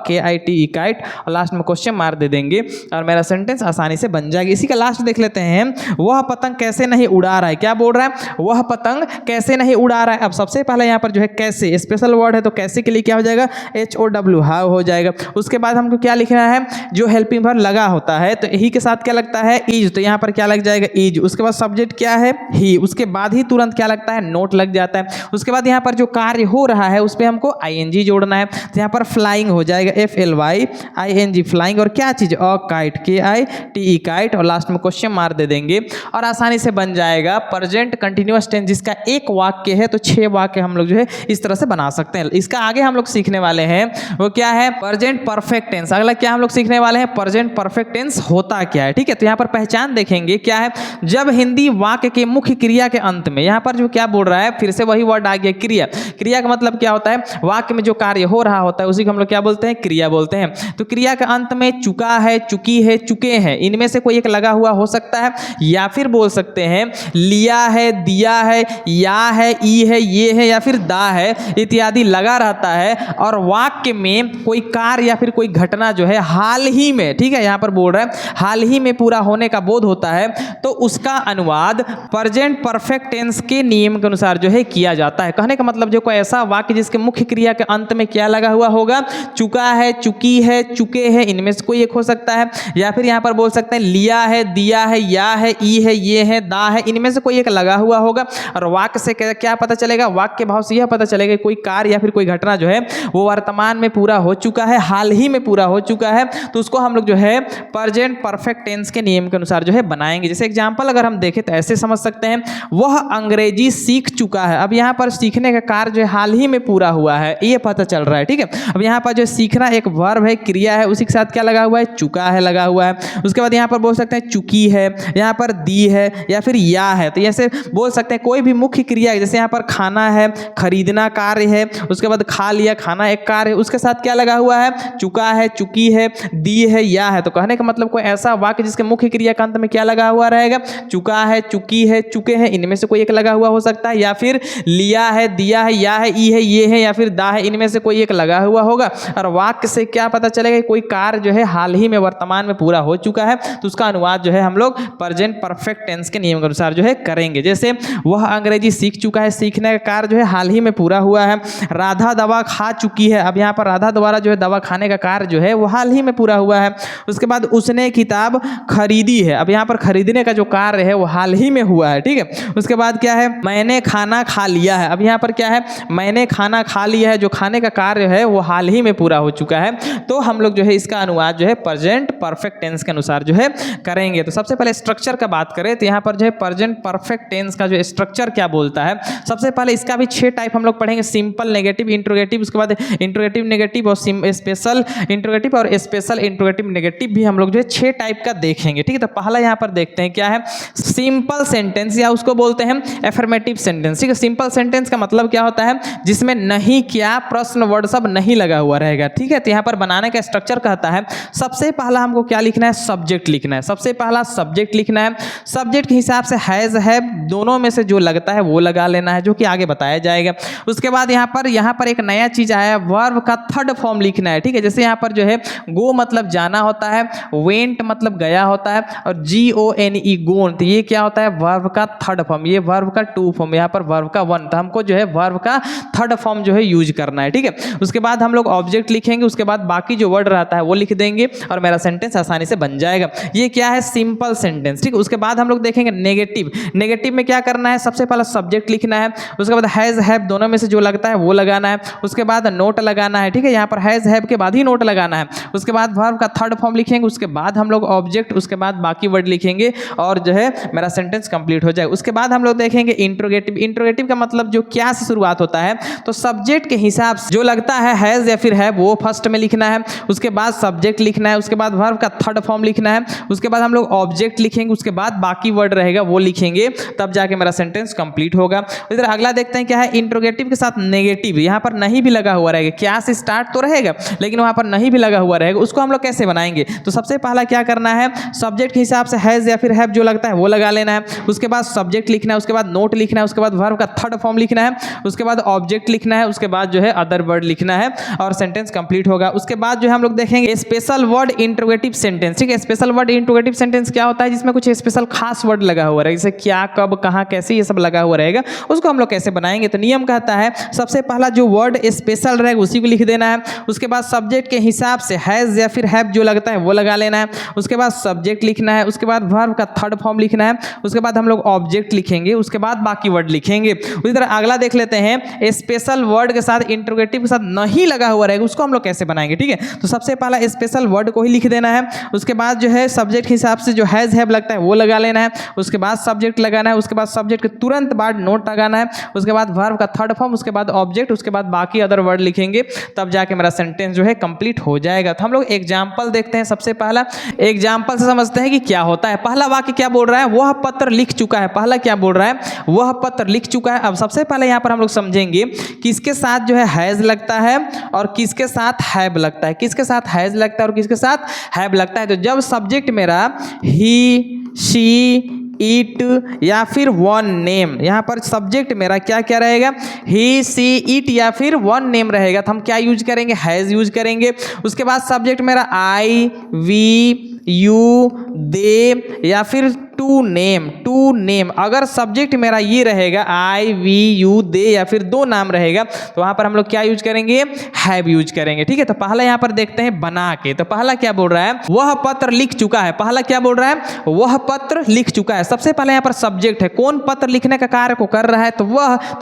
KITE काइट, और लास्ट में क्वेश्चन मार्क दे देंगे और मेरा सेंटेंस आसानी से बन जाएगा। इसी का लास्ट देख लेते हैं, वह पतंग कैसे नहीं उड़ा रहा है, क्या बोल रहा है, वह पतंग कैसे नहीं उड़ा रहा है। अब सबसे पहले यहाँ पर जो है कैसे, स्पेशल वर्ड है तो कैसे के लिए क्या हो जाएगा, HOW हाउ हो जाएगा। उसके बाद हमको क्या लिखना है, जो हेल्पिंग वर्ब लगा होता है तो ही के साथ क्या लगता है, इज, तो यहाँ पर क्या लग जाएगा, इज। उसके बाद सब्जेक्ट क्या है, ही, उसके बाद ही तुरंत क्या लगता है, नोट लग जाता है। उसके बाद यहाँ पर जो कार्य हो रहा है उस पर हमको ING जोड़ना है तो यहाँ पर फ्लाइंग हो जाएगा, FLYING फ्लाइंग, और क्या चीज, अ काइट, KITE काइट, और लास्ट में क्वेश्चन मार्क दे देंगे और आसानी से बन जाएगा प्रेजेंट कंटिन्यूअस टेंस, जिसका एक वाक्य है तो 6 वाक्य हम लोग जो है इस तरह से बना सकते हैं। इसका आगे हम लोग सीखने वाले हैं वो क्या है, प्रेजेंट परफेक्ट टेंस। अगला क्या हम लोग सीखने वाले हैं, प्रेजेंट परफेक्ट टेंस होता क्या है, ठीक है। तो यहाँ पर पहचान देखेंगे क्या है, जब हिंदी वाक्य के मुख्य क्रिया के अंत में, यहाँ पर जो क्या बोल रहा है, फिर से वही वर्ड आ गया, क्रिया। क्रिया का मतलब क्या होता है, वाक्य में जो कार्य हो रहा होता है उसी को हम लोग क्या बोलते हैं, क्रिया बोलते हैं। तो क्रिया के अंत में चुका है, चुकी है, चुके हैं, इनमें से कोई एक लगा हुआ हो सकता है, या फिर बोल सकते हैं लिया है, दिया है, या है, ई है, ये है, या फिर दा है इत्यादि लगा रहता है, और वाक्य में कोई कार्य या फिर कोई घटना जो है हाल ही में, ठीक है, यहाँ पर बोल रहा है हाल ही में पूरा होने का बोध होता है, तो उसका अनुवाद प्रेजेंट परफेक्ट टेंस के नियम के अनुसार जो है किया जाता है। कहने का मतलब जो कोई ऐसा वाक्य जिसके मुख्य क्रिया के अंत में क्या लगा हुआ होगा, चुका है, चुकी है, चुके हैं, इनमें से कोई एक हो सकता है, या फिर यहाँ पर बोल सकते हैं लिया है, दिया है, या है, ई है, ये है, दा है, इनमें से कोई एक लगा हुआ होगा। और वाक्य से क्या पता चलेगा, वाक्य भाव से यह पता चलेगा कोई कार्य या फिर कोई घटना जो है वो वर्तमान में पूरा हो चुका है, हाल ही में पूरा हो चुका है, तो उसको हम लोग जो है प्रेजेंट परफेक्ट टेंस के नियम के अनुसार जो है बनाएंगे। जैसे एग्जांपल अगर हम देखें तो ऐसे समझ सकते हैं, वह अंग्रेजी सीख चुका है। अब यहाँ पर सीखने का कार्य जो हाल ही में पूरा हुआ है ये पता चल रहा है, ठीक है। अब यहाँ पर जो सीखना एक वर्ब है, क्रिया है, उसी के साथ क्या लगा हुआ है, चुका है लगा हुआ है। उसके बाद यहाँ पर बोल सकते हैं चुकी है, यहाँ पर दी है, या फिर या है, तो ऐसे बोल सकते हैं कोई भी मुख्य क्रिया है, जैसे यहाँ पर खाना है, खरीदना कार्य है, उसके बाद खा लिया, खाना एक कार्य है, उसके साथ क्या लगा हुआ है, चुका है, चुकी है, दी है, या है। तो कहने का मतलब कोई ऐसा वाक्य जिसके मुख्य क्रिया का अंत में क्या लगा हुआ रहेगा, चुका है, चुकी है, चुके हैं, इनमें से कोई एक लगा हुआ हो सकता है, या फिर लिया है, दिया है, या है, ई है, ये है, या फिर दा है, इनमें से कोई एक लगा हुआ होगा। और वाक्य से क्या पता चलेगा, कोई कार्य जो है हाल ही में वर्तमान में पूरा हो चुका है, तो उसका अनुवाद जो है हम लोग प्रेजेंट परफेक्ट टेंस के नियम के अनुसार जो है करेंगे। जैसे वह अंग्रेजी सीख चुका है, सीखने का कार्य जो है हाल ही में पूरा हुआ है। राधा दवा खा चुकी है, अब यहाँ पर राधा द्वारा जो है दवा खाने का कार्य जो है वो हाल ही में पूरा हुआ है। उसके बाद उसने किताब खरीदी है, अब यहाँ पर खरीदने का जो कार्य है वो हाल ही में हुआ है, ठीक है। उसके बाद क्या है, मैंने खाना खा लिया है, अब यहाँ पर क्या है, मैंने खाना खा लिया है, जो खाने का कार्य है वो हाल ही में पूरा हो चुका है। तो हम लोग जो है इसका अनुवाद जो है प्रेजेंट परफेक्ट टेंस के अनुसार जो है करेंगे। तो सबसे पहले स्ट्रक्चर का बात करें तो यहाँ पर जो है प्रेजेंट परफेक्ट टेंस का जो स्ट्रक्चर क्या बोलता है, सबसे पहले इसका भी 6 टाइप हम लोग पढ़ेंगे, सिंपल, नेगेटिव, इंट्रोगेटिव, उसके बाद इंट्रोगेटिव नेगेटिव और स्पेशल इंट्रोगेटिव और स्पेशल इंट्रोगेटिव नेगेटिव भी हम लोग जो है 6 टाइप का देखेंगे, ठीक है। तो पहला यहाँ पर देखते हैं क्या है, सिंपल सेंटेंस, या उसको बोलते हैं एफर्मेटिव सेंटेंस, ठीक है। सिंपल सेंटेंस का मतलब क्या होता है, जिसमें नहीं, क्या, प्रश्न, वर्ड सब नहीं लगा हुआ रहेगा, ठीक है। तो यहाँ पर बनाने का स्ट्रक्चर कहता है, सबसे पहला हमको क्या लिखना है, सब्जेक्ट लिखना है, सबसे पहला सब्जेक्ट लिखना है। सब्जेक्ट के हिसाब से हैज है, दोनों में से जो लगता है वो लगा लेना है, जो कि आगे बताया जाएगा। उसके बाद यहाँ पर एक नया चीज आया, वर्ब का थर्ड फॉर्म लिखना है, ठीक है। जैसे यहाँ पर जो है गो मतलब जाना होता है, वेंट मतलब गया होता है, और GONE गोन, तो ये क्या होता है, वर्ब का थर्ड फॉर्म, ये वर्ब का टू फॉर्म, यहाँ पर वर्ब का वन, तो हमको जो है वर्ब का थर्ड फॉर्म जो है यूज करना है, ठीक है। उसके बाद हम लोग ऑब्जेक्ट लिखेंगे, उसके बाद बाकी जो वर्ड रहता है वो लिख देंगे और मेरा सेंटेंस आसानी से बन जाएगा। ये क्या है, सिंपल सेंटेंस, ठीक है। उसके बाद हम लोग देखेंगे नेगेटिव। नेगेटिव में क्या करना है, सबसे पहले सब्जेक्ट लिखना है, उसके बाद हैज हैव दोनों में से जो लगता है वो लगाना है, उसके बाद नोट लगाना है, ठीक है। यहाँ पर हैज हैव के बाद ही नोट लगाना है। उसके बाद वर्ब का थर्ड फॉर्म लिखेंगे, उसके बाद हम लोग ऑब्जेक्ट, उसके बाद बाकी वर्ड लिखेंगे और जो है मेरा सेंटेंस कंप्लीट हो जाएगा। उसके बाद हम लोग देखेंगे इंट्रोगेटिव। इंट्रोगेटिव का मतलब जो क्या से शुरुआत होता है, तो सब्जेक्ट के हिसाब से जो लगता है हैज या फिर है वो फर्स्ट में लिखना है, उसके बाद सब्जेक्ट लिखना है, उसके बाद वर्ब का थर्ड फॉर्म लिखना है, उसके बाद हम लोग ऑब्जेक्ट लिखेंगे, उसके बाद बाकी वर्ड रहेगा वो लिखेंगे, तब जाके मेरा सेंटेंस कंप्लीट होगा। इधर अगला देखते हैं क्या है, इंट्रोगेटिव के साथ नेगेटिव। यहाँ पर नहीं भी लगा हुआ रहेगा, क्या से स्टार्ट तो रहेगा लेकिन वहां पर नहीं भी लगा हुआ रहेगा, उसको हम लोग कैसे बनाएंगे, तो सबसे पहला क्या करना है, सब्जेक्ट के हिसाब से हैज या फिर हैव जो लगता है वो लगा लेना है, उसके बाद सब्जेक्ट लिखना है, उसके बाद नोट लिखना है, उसके बाद वर्ब का थर्ड फॉर्म लिखना है, उसके बाद ऑब्जेक्ट लिखना है, उसके बाद जो है अदर वर्ड लिखना है और सेंटेंस कंप्लीट होगा। उसके बाद जो है हम लोग देखेंगे स्पेशल वर्ड इंट्रोगेटिव सेंटेंस, ठीक है। स्पेशल वर्ड इंट्रोगेटिव सेंटेंस क्या होता है, जिसमें कुछ स्पेशल खास वर्ड लगा हुआ रहेगा, जैसे क्या, कब, कहां, कैसे, ये सब लगा हुआ रहेगा, उसको हम लोग कैसे बनाएंगे। तो नियम कहता है सबसे पहला जो वर्ड स्पेशल रहेगा उसी को लिख देना है, उसके बाद सब्जेक्ट के हिसाब से हैज या फिर हैव जो लगता है वो लगा लेना है, उसके बाद सब्जेक्ट लिखना है, उसके बाद वर्ब का थर्ड फॉर्म लिखना है, उसके बाद हम लोग ऑब्जेक्ट लिखेंगे, उसके बाद बाकी वर्ड लिखेंगे। उसी तरह अगला देख लेते हैं, स्पेशल वर्ड के साथ इंट्रोगेटिव के साथ नहीं लगा हुआ रहेगा, उसको हम लोग कैसे बनाएंगे, ठीक है। तो सबसे पहला स्पेशल वर्ड को ही लिख देना है, उसके बाद जो है सब्जेक्ट के हिसाब से जो हैज हैव लगता है वो लगा लेना है, उसके बाद सब्जेक्ट लगाना है, उसके बाद सब्जेक्ट के तुरंत बाद नोट लगाना है, उसके बाद वर्ब का थर्ड फॉर्म, उसके बाद ऑब्जेक्ट, उसके बाद बाकी अदर वर्ड लिखेंगे, तब जाके मेरा सेंटेंस जो है कंप्लीट हो जाएगा। तो हम लोग एग्जांपल देखते हैं। सबसे पहला एग्जांपल से समझते हैं कि क्या होता है। पहला वाक्य क्या बोल रहा है, वह पत्र लिख चुका है। पहला क्या बोल रहा है, वह पत्र लिख चुका है। अब सबसे पहले यहाँ पर हम लोग समझेंगे किसके साथ जो है हैज लगता है और किसके साथ हैव लगता है, किसके साथ हैज लगता है और किसके साथ हैव लगता है। तो जब सब्जेक्ट मेरा ही, शी, इट या फिर वन नेम, यहाँ पर सब्जेक्ट मेरा क्या क्या रहेगा, ही, सी, इट या फिर वन नेम रहेगा, तो हम क्या यूज करेंगे, हैज यूज करेंगे। उसके बाद सब्जेक्ट मेरा आई, वी, यू, दे या फिर टू नेम। अगर सब्जेक्ट मेरा ये रहेगा आई, वी, यू, दे या फिर दो नाम रहेगा, तो वहां पर हम लोग क्या यूज करेंगे, हैव यूज करेंगे, ठीक है। तो पहला यहाँ पर देखते हैं बना के। तो पहला क्या बोल रहा है, वह पत्र लिख चुका है। पहला क्या बोल रहा है, वह पत्र लिख चुका है। सबसे पहले यहाँ पर सब्जेक्ट है, कौन पत्र लिखने का कार्य को कर रहा है, तो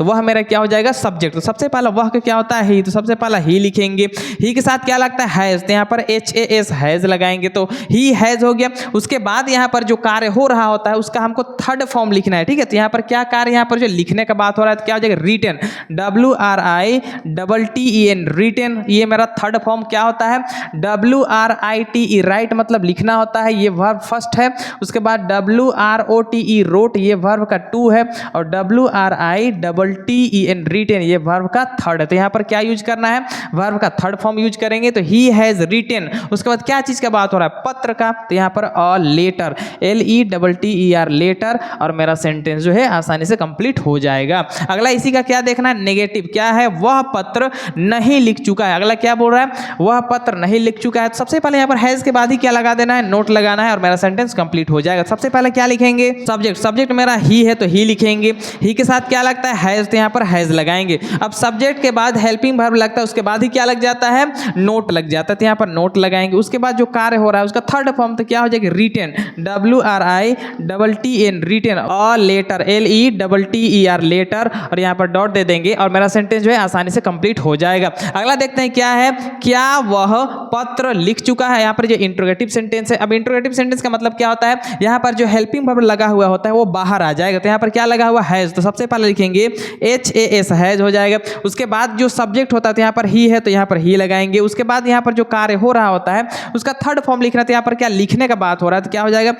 वह मेरा क्या हो जाएगा, सब्जेक्ट। तो सबसे पहला वह क्या होता है, ही, तो सबसे पहला ही लिखेंगे। ही के साथ क्या लगता है, हैज, तो यहाँ पर HAS हैज लगाएंगे, तो ही हैज हो गया। उसके बाद यहाँ पर जो कार्य हो रहा होता है उसका हमको थर्ड फॉर्म लिखना है, ठीक है। तो यहाँ पर क्या कार्य, यहाँ पर जो लिखने का बात हो रहा है तो क्या हो जाएगा, रिटन, WRITTEN रिटन। ये मेरा थर्ड फॉर्म क्या होता है, WRITE राइट मतलब लिखना होता है, ये वर्ब फर्स्ट है। उसके बाद WROTE रोट, ये वर्ब का टू है, और WRITTEN रिटन ये वर्ब का थर्ड है। तो यहाँ पर क्या यूज करना है, वर्ब का थर्ड फॉर्म यूज करेंगे। तो ही हैज रिटन, उसके बाद क्या चीज का बात हो रहा है, पत्र का, तो यहाँ पर अ लेटर, LETTER लेटर, और मेरा सेंटेंस जो है आसानी से कंप्लीट हो जाएगा। अगला इसी का क्या देखना है, नेगेटिव क्या है, वह पत्र नहीं लिख चुका है। अगला क्या बोल रहा है, वह पत्र नहीं लिख चुका है। तो सबसे पहले यहाँ पर हैज के बाद ही क्या लगा देना है, नोट लगाना है, और मेरा सेंटेंस कंप्लीट हो जाएगा। सबसे पहले क्या लिखेंगे, सब्जेक्ट मेरा ही है तो ही लिखेंगे। ही के साथ क्या लगता है, हैज, तो यहाँ पर हैज लगाएंगे। अब सब्जेक्ट के बाद हेल्पिंग वर्ब लगता है, उसके बाद ही क्या लग जाता है, नोट लग जाता है, तो यहाँ पर नोट लगाएंगे। उसके बाद जो कार्य हो रहा है उसका थर्ड फॉर्म तो क्या हो जाएगा, written, WRITTEN written, a letter, LETTER letter, और यहाँ पर डॉट दे देंगे और मेरा सेंटेंस जो है आसानी से कंप्लीट हो जाएगा। अगला देखते हैं क्या है, क्या वह पत्र लिख चुका है। यहाँ पर जो इंट्रोगेटिव सेंटेंस है, अब इंट्रोगेटिव सेंटेंस का मतलब क्या होता है, यहाँ पर जो हेल्पिंग वर्ब लगा हुआ होता है वो बाहर आ जाएगा। तो यहाँ पर क्या लगा हुआ, हैज, तो सबसे पहले लिखेंगे HAS हैज हो जाएगा। उसके बाद जो सब्जेक्ट होता है तो यहाँ पर ही है तो यहाँ पर ही लगाएंगे। उसके बाद यहाँ पर जो कार्य हो रहा होता है उसका थर्ड फॉर्म लिखना है, तो यहाँ पर क्या लिखने का बात हो रहा है तो क्या हो जाएगा,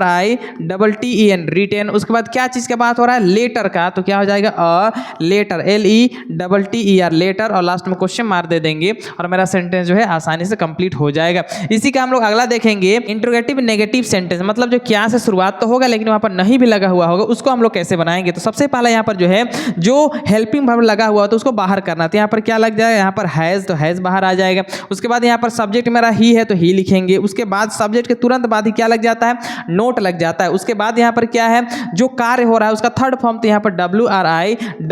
LETTEN रिटेन। उसके बाद क्या चीज का बात हो रहा है, लेटर का, तो क्या हो जाएगा लेटर, LETTER लेटर, और लास्ट में क्वेश्चन मार्क दे देंगे और मेरा सेंटेंस जो है आसानी से कंप्लीट हो जाएगा। इसी का हम लोग अगला देखेंगे इंट्रोगेटिव नेगेटिव सेंटेंस, मतलब जो क्या से शुरुआत तो होगा लेकिन वहां पर नहीं भी लगा हुआ होगा, उसको हम लोग कैसे बनाएंगे। तो सबसे पहले यहाँ पर जो है जो हेल्पिंग वर्ब लगा हुआ तो उसको बाहर करना, तो यहाँ पर क्या लग जाएगा, यहाँ पर हैज, तो हैज बाहर आ जाएगा। उसके बाद यहाँ पर सब्जेक्ट मेरा ही है तो ही लिखेंगे। उसके बाद सब्जेक्ट के तुरंत बाद ही क्या लग जाता है, नोट लग जाता है। उसके बाद यहाँ पर क्या है, जो कार्य हो रहा है उसका थर्ड फॉर्म, तो यहाँ पर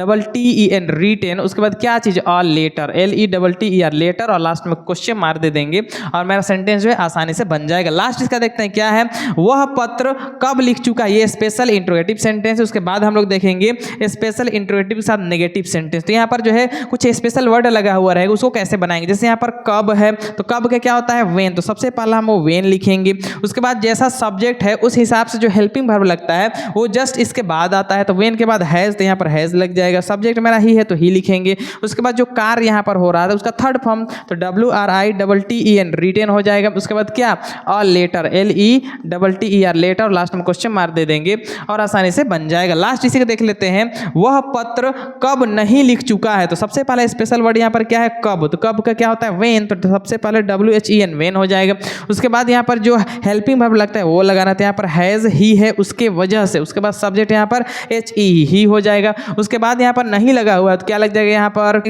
WRITTEN रिटेन। उसके बाद क्या चीज, ऑल लेटर, LETTER लेटर, और लास्ट में क्वेश्चन मार्क दे देंगे और मेरा सेंटेंस जो है आसानी से बन जाएगा। लास्ट इसका देखते हैं क्या है, वह पत्र कब लिख चुका है, ये स्पेशल इंट्रोगेटिव सेंटेंस है। उसके बाद हम लोग देखेंगे स्पेशल इंट्रोगेटिव के साथ नेगेटिव सेंटेंस। तो यहाँ पर जो है कुछ स्पेशल वर्ड लगा हुआ रहेगा, उसको कैसे बनाएंगे। जैसे यहाँ पर कब है तो कब का क्या होता है, वेन, तो सबसे पहला हम वो वेन लिखेंगे। उसके बाद जैसा सब्जेक्ट है उस हिसाब से जो हेल्पिंग वर्ब लगता है वो जस्ट इसके बाद आता है, तो वेन के बाद हैज, तो यहाँ पर हैज लग जाएगा। सब्जेक्ट मेरा ही है तो ही लिखेंगे। उसके बाद जो कार्य यहाँ पर हो रहा था उसका थर्ड फॉर्म, तो WRITTEN रिटेन हो जाएगा। उसके बाद क्या, ऑल लेटर, LETTER लेटर, और लास्ट में क्वेश्चन मार्क दे देंगे और आसानी से बन जाएगा। लास्ट इसी को देख लेते हैं, वह पत्र कब नहीं लिख चुका है। तो सबसे पहले स्पेशल वर्ड यहाँ पर क्या है, कब, तो कब का क्या होता है, वेन, तो सबसे पहले WHEN वेन हो जाएगा। उसके बाद यहाँ पर जो हेल्पिंग वर्ब लगता है वो लगाना, तो यहाँ पर हैज ही है उसके वजह से। उसके बाद सब्जेक्ट यहाँ पर HE ही हो जाएगा। उसके बाद यहाँ पर नहीं लगा हुआ है तो क्या लग जाएगा, यहाँ पर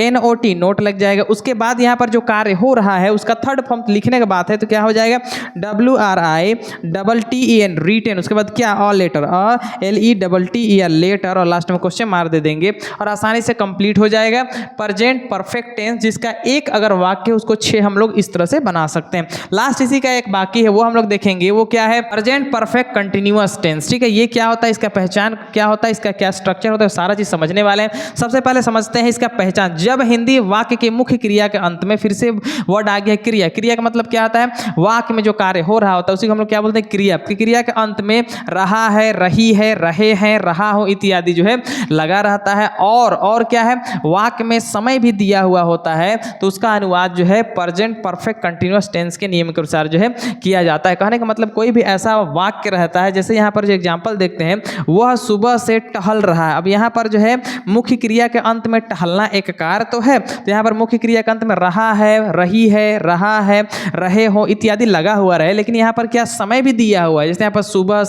NOT नोट लग जाएगा। उसके बाद यहाँ पर जो कार्य हो रहा है उसका थर्ड फॉर्म लिखने का बात है तो क्या हो जाएगा, WRITTEN रिटेन। उसके बाद क्या, ऑल लेटर, LETTER लेटर, और लास्ट में क्वेश्चन मार दे देंगे और आसानी से कंप्लीट हो जाएगा। प्रेजेंट परफेक्ट टेंस जिसका एक अगर वाक्य है उसको 6 हम लोग इस तरह से बना सकते हैं। लास्ट इसी का एक बाकी है वो हम लोग देखेंगे, वो क्या है, प्रेजेंट परफेक्ट कंटिन्यूअस टेंस। ठीक है, ये क्या होता है, इसका पहचान क्या होता है, इसका क्या स्ट्रक्चर होता है, सारा चीज समझने वाले हैं। सबसे पहले समझते हैं इसका पहचान। जब हिंदी वाक्य के मुख्य क्रिया के अंत में, फिर से वर्ड आ गया क्रिया, क्रिया का मतलब क्या आता है, वाक्य में जो कार्य हो रहा होता है उसी को हम लोग क्या बोलते हैं, क्रिया। क्रिया के अंत में रहा है, रही है, रहे हैं, रहा हो इत्यादि जो है लगा रहता है। और क्या है, वाक्य में समय भी दिया हुआ होता है तो उसका अनुवाद जो है प्रेजेंट परफेक्ट कंटिन्यूअस टेंस के नियम के अनुसार जो है किया जाता है। कहने का मतलब कोई भी ऐसा वाक्य रहता है, जैसे यहाँ पर जो एग्जांपल देखते हैं, वह सुबह से टहल रहा है। अब यहाँ पर जो है मुख्य क्रिया के अंत में टहलना एक कार्य तो है, तो यहाँ पर मुख्य क्रिया के अंत में रहा है, रही है, रहा है, रहे हो इत्यादि लगा हुआ रहे, लेकिन यहाँ पर क्या समय भी दिया हुआ है। जैसे यहाँ पर सुबह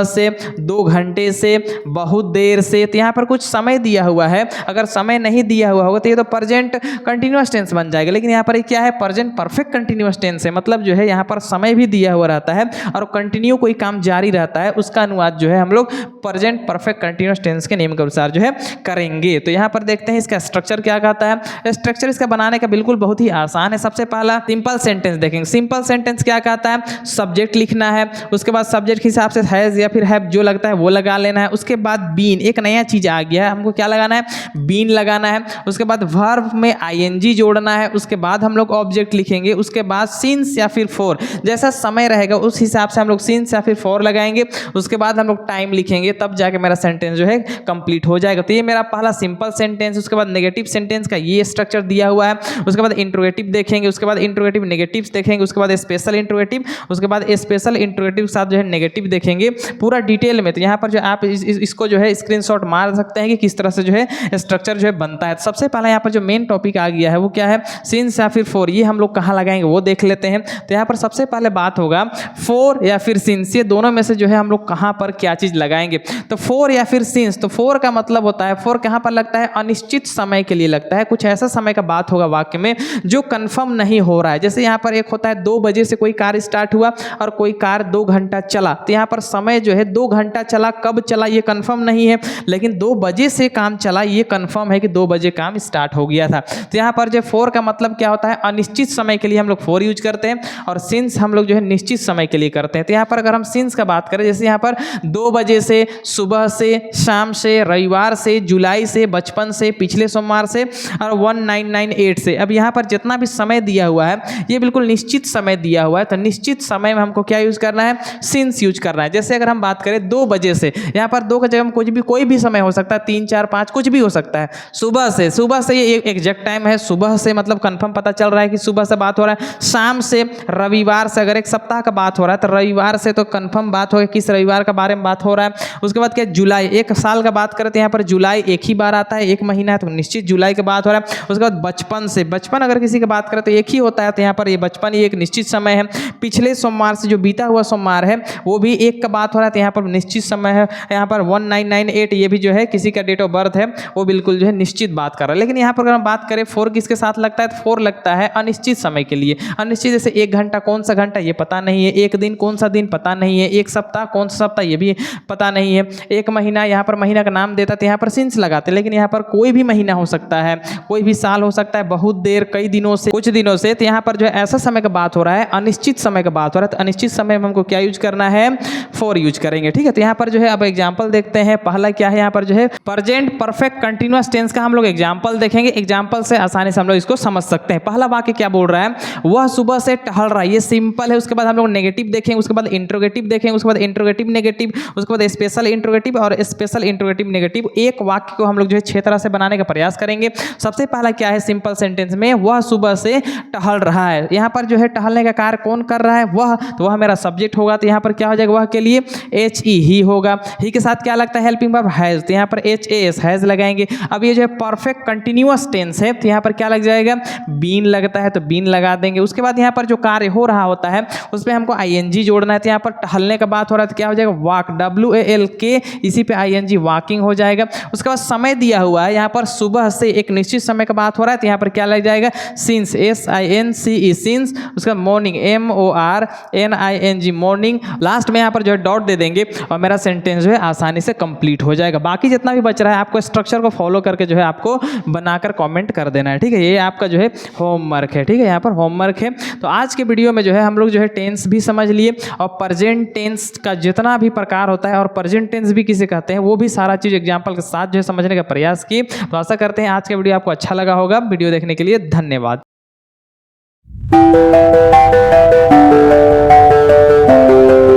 से, 2 घंटे से, बहुत देर से, तो यहाँ पर कुछ समय दिया हुआ है। अगर समय नहीं दिया हुआ होगा तो ये तो प्रेजेंट कंटिन्यूअस टेंस बन जाएगा, लेकिन यहाँ पर क्या है, प्रेजेंट परफेक्ट कंटिन्यूअस टेंस है। मतलब जो है यहाँ पर समय भी दिया हुआ रहता है और कंटिन्यू कोई काम जारी रहता है, उसका अनुवाद जो है हम लोग प्रेजेंट परफेक्ट कंटिन्यूअस टेंस के नियम के अनुसार जो है करेंगे। तो यहाँ पर देखते हैं इसका स्ट्रक्चर क्या कहता है। स्ट्रक्चर इसका बनाने का बिल्कुल बहुत ही आसान है। सबसे पहला सिंपल सेंटेंस देखेंगे। सिंपल सेंटेंस क्या कहता है, सब्जेक्ट लिखना है, उसके बाद सब्जेक्ट के हिसाब से हैज या फिर हैव जो लगता है वो लगा लेना है। उसके बाद बीन, एक नया चीज आ गया है, हमको क्या लगाना है, बीन लगाना है। उसके बाद वर्ब में ING जोड़ना है। उसके बाद हम लोग ऑब्जेक्ट लिखेंगे। उसके बाद सिंस या फिर फॉर, जैसा समय रहेगा उस हिसाब से हम लोग सिंस या फिर फॉर लगाएंगे। उसके बाद हम लोग टाइम लिखेंगे, तब जाके मेरा सेंटेंस जो है कंप्लीट हो जाएगा। तो ये मेरा पहला सिंपल सेंटेंस। उसके बाद नेगेटिव सेंटेंस का ये स्ट्रक्चर दिया हुआ है। उसके बाद इंट्रोगेटिव देखेंगे, उसके बाद इंट्रोगेटिव नेगेटिव्स देखेंगे, उसके बाद स्पेशल इंट्रोगेटिव, उसके बाद स्पेशल इंट्रोगेटिव के साथ जो है नेगेटिव देखेंगे पूरा डिटेल में। तो यहाँ पर जो आप इसको जो है स्क्रीनशॉट मार सकते हैं कि किस तरह से जो है स्ट्रक्चर जो है बनता है। सबसे पहले यहाँ पर जो मेन टॉपिक आ गया है वो क्या है, सिंस या फिर फॉर, ये हम लोग कहाँ लगाएंगे वो देख लेते हैं। तो यहाँ पर सबसे पहले बात होगा फॉर या फिर सिंस, ये दोनों में से जो है हम लोग कहाँ पर क्या चीज लगाएंगे। तो फॉर या फिर सिंस, तो फॉर का मतलब होता है, फॉर कहाँ पर लगता है, अनिश्चित समय के लिए लगता है। कुछ ऐसा समय का बात होगा वाक्य में जो कंफर्म नहीं हो रहा है। जैसे यहाँ पर एक होता है 2 बजे से कोई कार्य स्टार्ट हुआ और कोई कार्य 2 घंटा चला, तो यहाँ पर समय जो है 2 घंटा चला, कब चला ये कंफर्म नहीं है, लेकिन 2 बजे से काम चला ये कंफर्म है कि 2 बजे काम स्टार्ट हो गया था। तो यहाँ पर जो फॉर का मतलब क्या होता है, अनिश्चित समय के लिए हम लोग फॉर यूज करते हैं और सिंस हम लोग जो है निश्चित समय के लिए करते हैं। तो यहाँ पर अगर हम सिंस का बात करें, जैसे यहाँ पर 2 बजे से, सुबह से, शाम से, रविवार से, जुलाई से, बचपन से, पिछले सोमवार से और 1998 से। अब यहाँ पर जितना भी समय दिया हुआ है ये बिल्कुल निश्चित समय दिया हुआ है, तो निश्चित समय में हमको क्या यूज करना है, सिंस यूज करना है। जैसे अगर हम बात करें 2 बजे से, यहाँ पर 2 की जगह में कोई भी समय हो सकता है, 3, 4, 5 कुछ भी हो सकता है। सुबह से ये एग्जैक्ट टाइम है, सुबह से मतलब कंफर्म पता चल रहा है कि सुबह से बात हो रहा है। शाम से, रविवार से, अगर एक सप्ताह का बात हो रहा है तो रविवार से तो कंफर्म बात होगी किस रविवार का बारे में बात हो रहा है। उसके बाद क्या जुलाई, एक साल का बात करते हैं यहाँ पर जुलाई एक ही बार आता है, एक महीना है तो निश्चित जुलाई की बात हो रहा है। उसके बाद बचपन से, बचपन अगर किसी की बात करें तो एक ही होता है, तो यहाँ पर ये बचपन ही एक निश्चित समय है। पिछले सोमवार से जो बीता हुआ सोमवार है वो भी एक का बात हो रहा है, तो यहाँ पर निश्चित समय है। यहाँ पर 1998 ये भी जो है किसी का डेट ऑफ बर्थ है, वो बिल्कुल जो है निश्चित बात कर रहा है। लेकिन यहाँ पर अगर हम बात करें 4 किसके साथ लगता है, तो 4 लगता है अनिश्चित समय के लिए। अनिश्चित जैसे 1 घंटा कौन सा घंटा ये पता नहीं है, 1 दिन कौन सा दिन पता नहीं है, 1 सप्ताह कौन सा सप्ताह ये भी पता नहीं है, 1 महीना, यहाँ पर महीना का नाम देता तो यहाँ पर सिंस लगाते। लेकिन यहाँ पर कोई भी महीना हो सकता है, कोई भी साल हो सकता है, बहुत देर, कई दिनों से, कुछ दिनों से। तो यहाँ पर जो है ऐसा समय का बात हो रहा है, अनिश्चित समय का बात हो रहा है। तो अनिश्चित समय में हमको क्या यूज करना है, 4 यूज करेंगे। ठीक है, तो यहाँ पर जो है अब एग्जाम्पल देखते हैं। पहला क्या है, यहाँ पर जो है प्रेजेंट परफेक्ट कंटिन्यूअस टेंस का हम लोग एग्जाम्पल देखेंगे। एग्जाम्पल से आसानी से हम लोग इसको समझ सकते हैं। पहला वाक्य क्या बोल रहा है, वह सुबह से टहल रहा है, ये सिंपल है। उसके बाद हम लोग नेगेटिव देखेंगे, उसके बाद इंट्रोगेटिव देखेंगे, उसके बाद इंट्रोगेटिव नेगेटिव, उसके बाद स्पेशल इंट्रोगेटिव और स्पेशल इंट्रोगेटिव नेगेटिव। एक वाक्य को हम लोग जो है 6 तरह से बनाने का प्रयास करेंगे। सबसे पहला क्या है, सिंपल सेंटेंस में वह सुबह से टहल रहा है। यहाँ पर जो है टहलने का कार्य कौन कर रहा है, वह, तो वह मेरा सब्जेक्ट होगा। तो यहाँ पर क्या हो जाएगा, वह के लिए HE ही होगा। ही के साथ क्या लगता है, हेल्पिंग वर्ब हैज, तो यहाँ पर HAS हैज लगाएंगे। अब ये जो है परफेक्ट कंटिन्यूअस टेंस है, तो यहाँ पर क्या लग जाएगा, बीन लगता है तो बीन लगा देंगे। उसके बाद यहाँ पर जो कार्य हो रहा होता है उसमें हमको ING जोड़ना है। तो यहाँ पर टहलने का बात हो रहा है तो क्या हो जाएगा, वॉक, WALK, इसी पे ING वॉकिंग हो जाएगा। उसके बाद समय दिया हुआ है, यहाँ पर सुबह से एक निश्चित समय का बात हो रहा है, तो यहाँ पर क्या लग जाएगा, सिंस, SINCE सिंस। उसका मॉर्निंग, MORNING मॉर्निंग। लास्ट में यहाँ पर जो है डॉट दे देंगे और मेरा सेंटेंस जो है आसानी से कंप्लीट हो जाएगा। बाकी जितना भी बच रहा है आपको स्ट्रक्चर को फॉलो करके जो है आपको बनाकर कमेंट कर देना है। ठीक है, ये आपका जो है होमवर्क है। ठीक है, यहाँ पर होमवर्क है। तो आज के वीडियो में जो है हम लोग जो है टेंस भी समझ लिए और प्रेजेंट टेंस का जितना भी प्रकार होता है और प्रेजेंट टेंस भी किसे कहते हैं वो भी सारा चीज़ एग्जाम्पल के साथ जो है समझने का प्रयास किए। तो आशा करते हैं आज का वीडियो आपको अच्छा लगा होगा। वीडियो देखने के लिए धन्यवाद।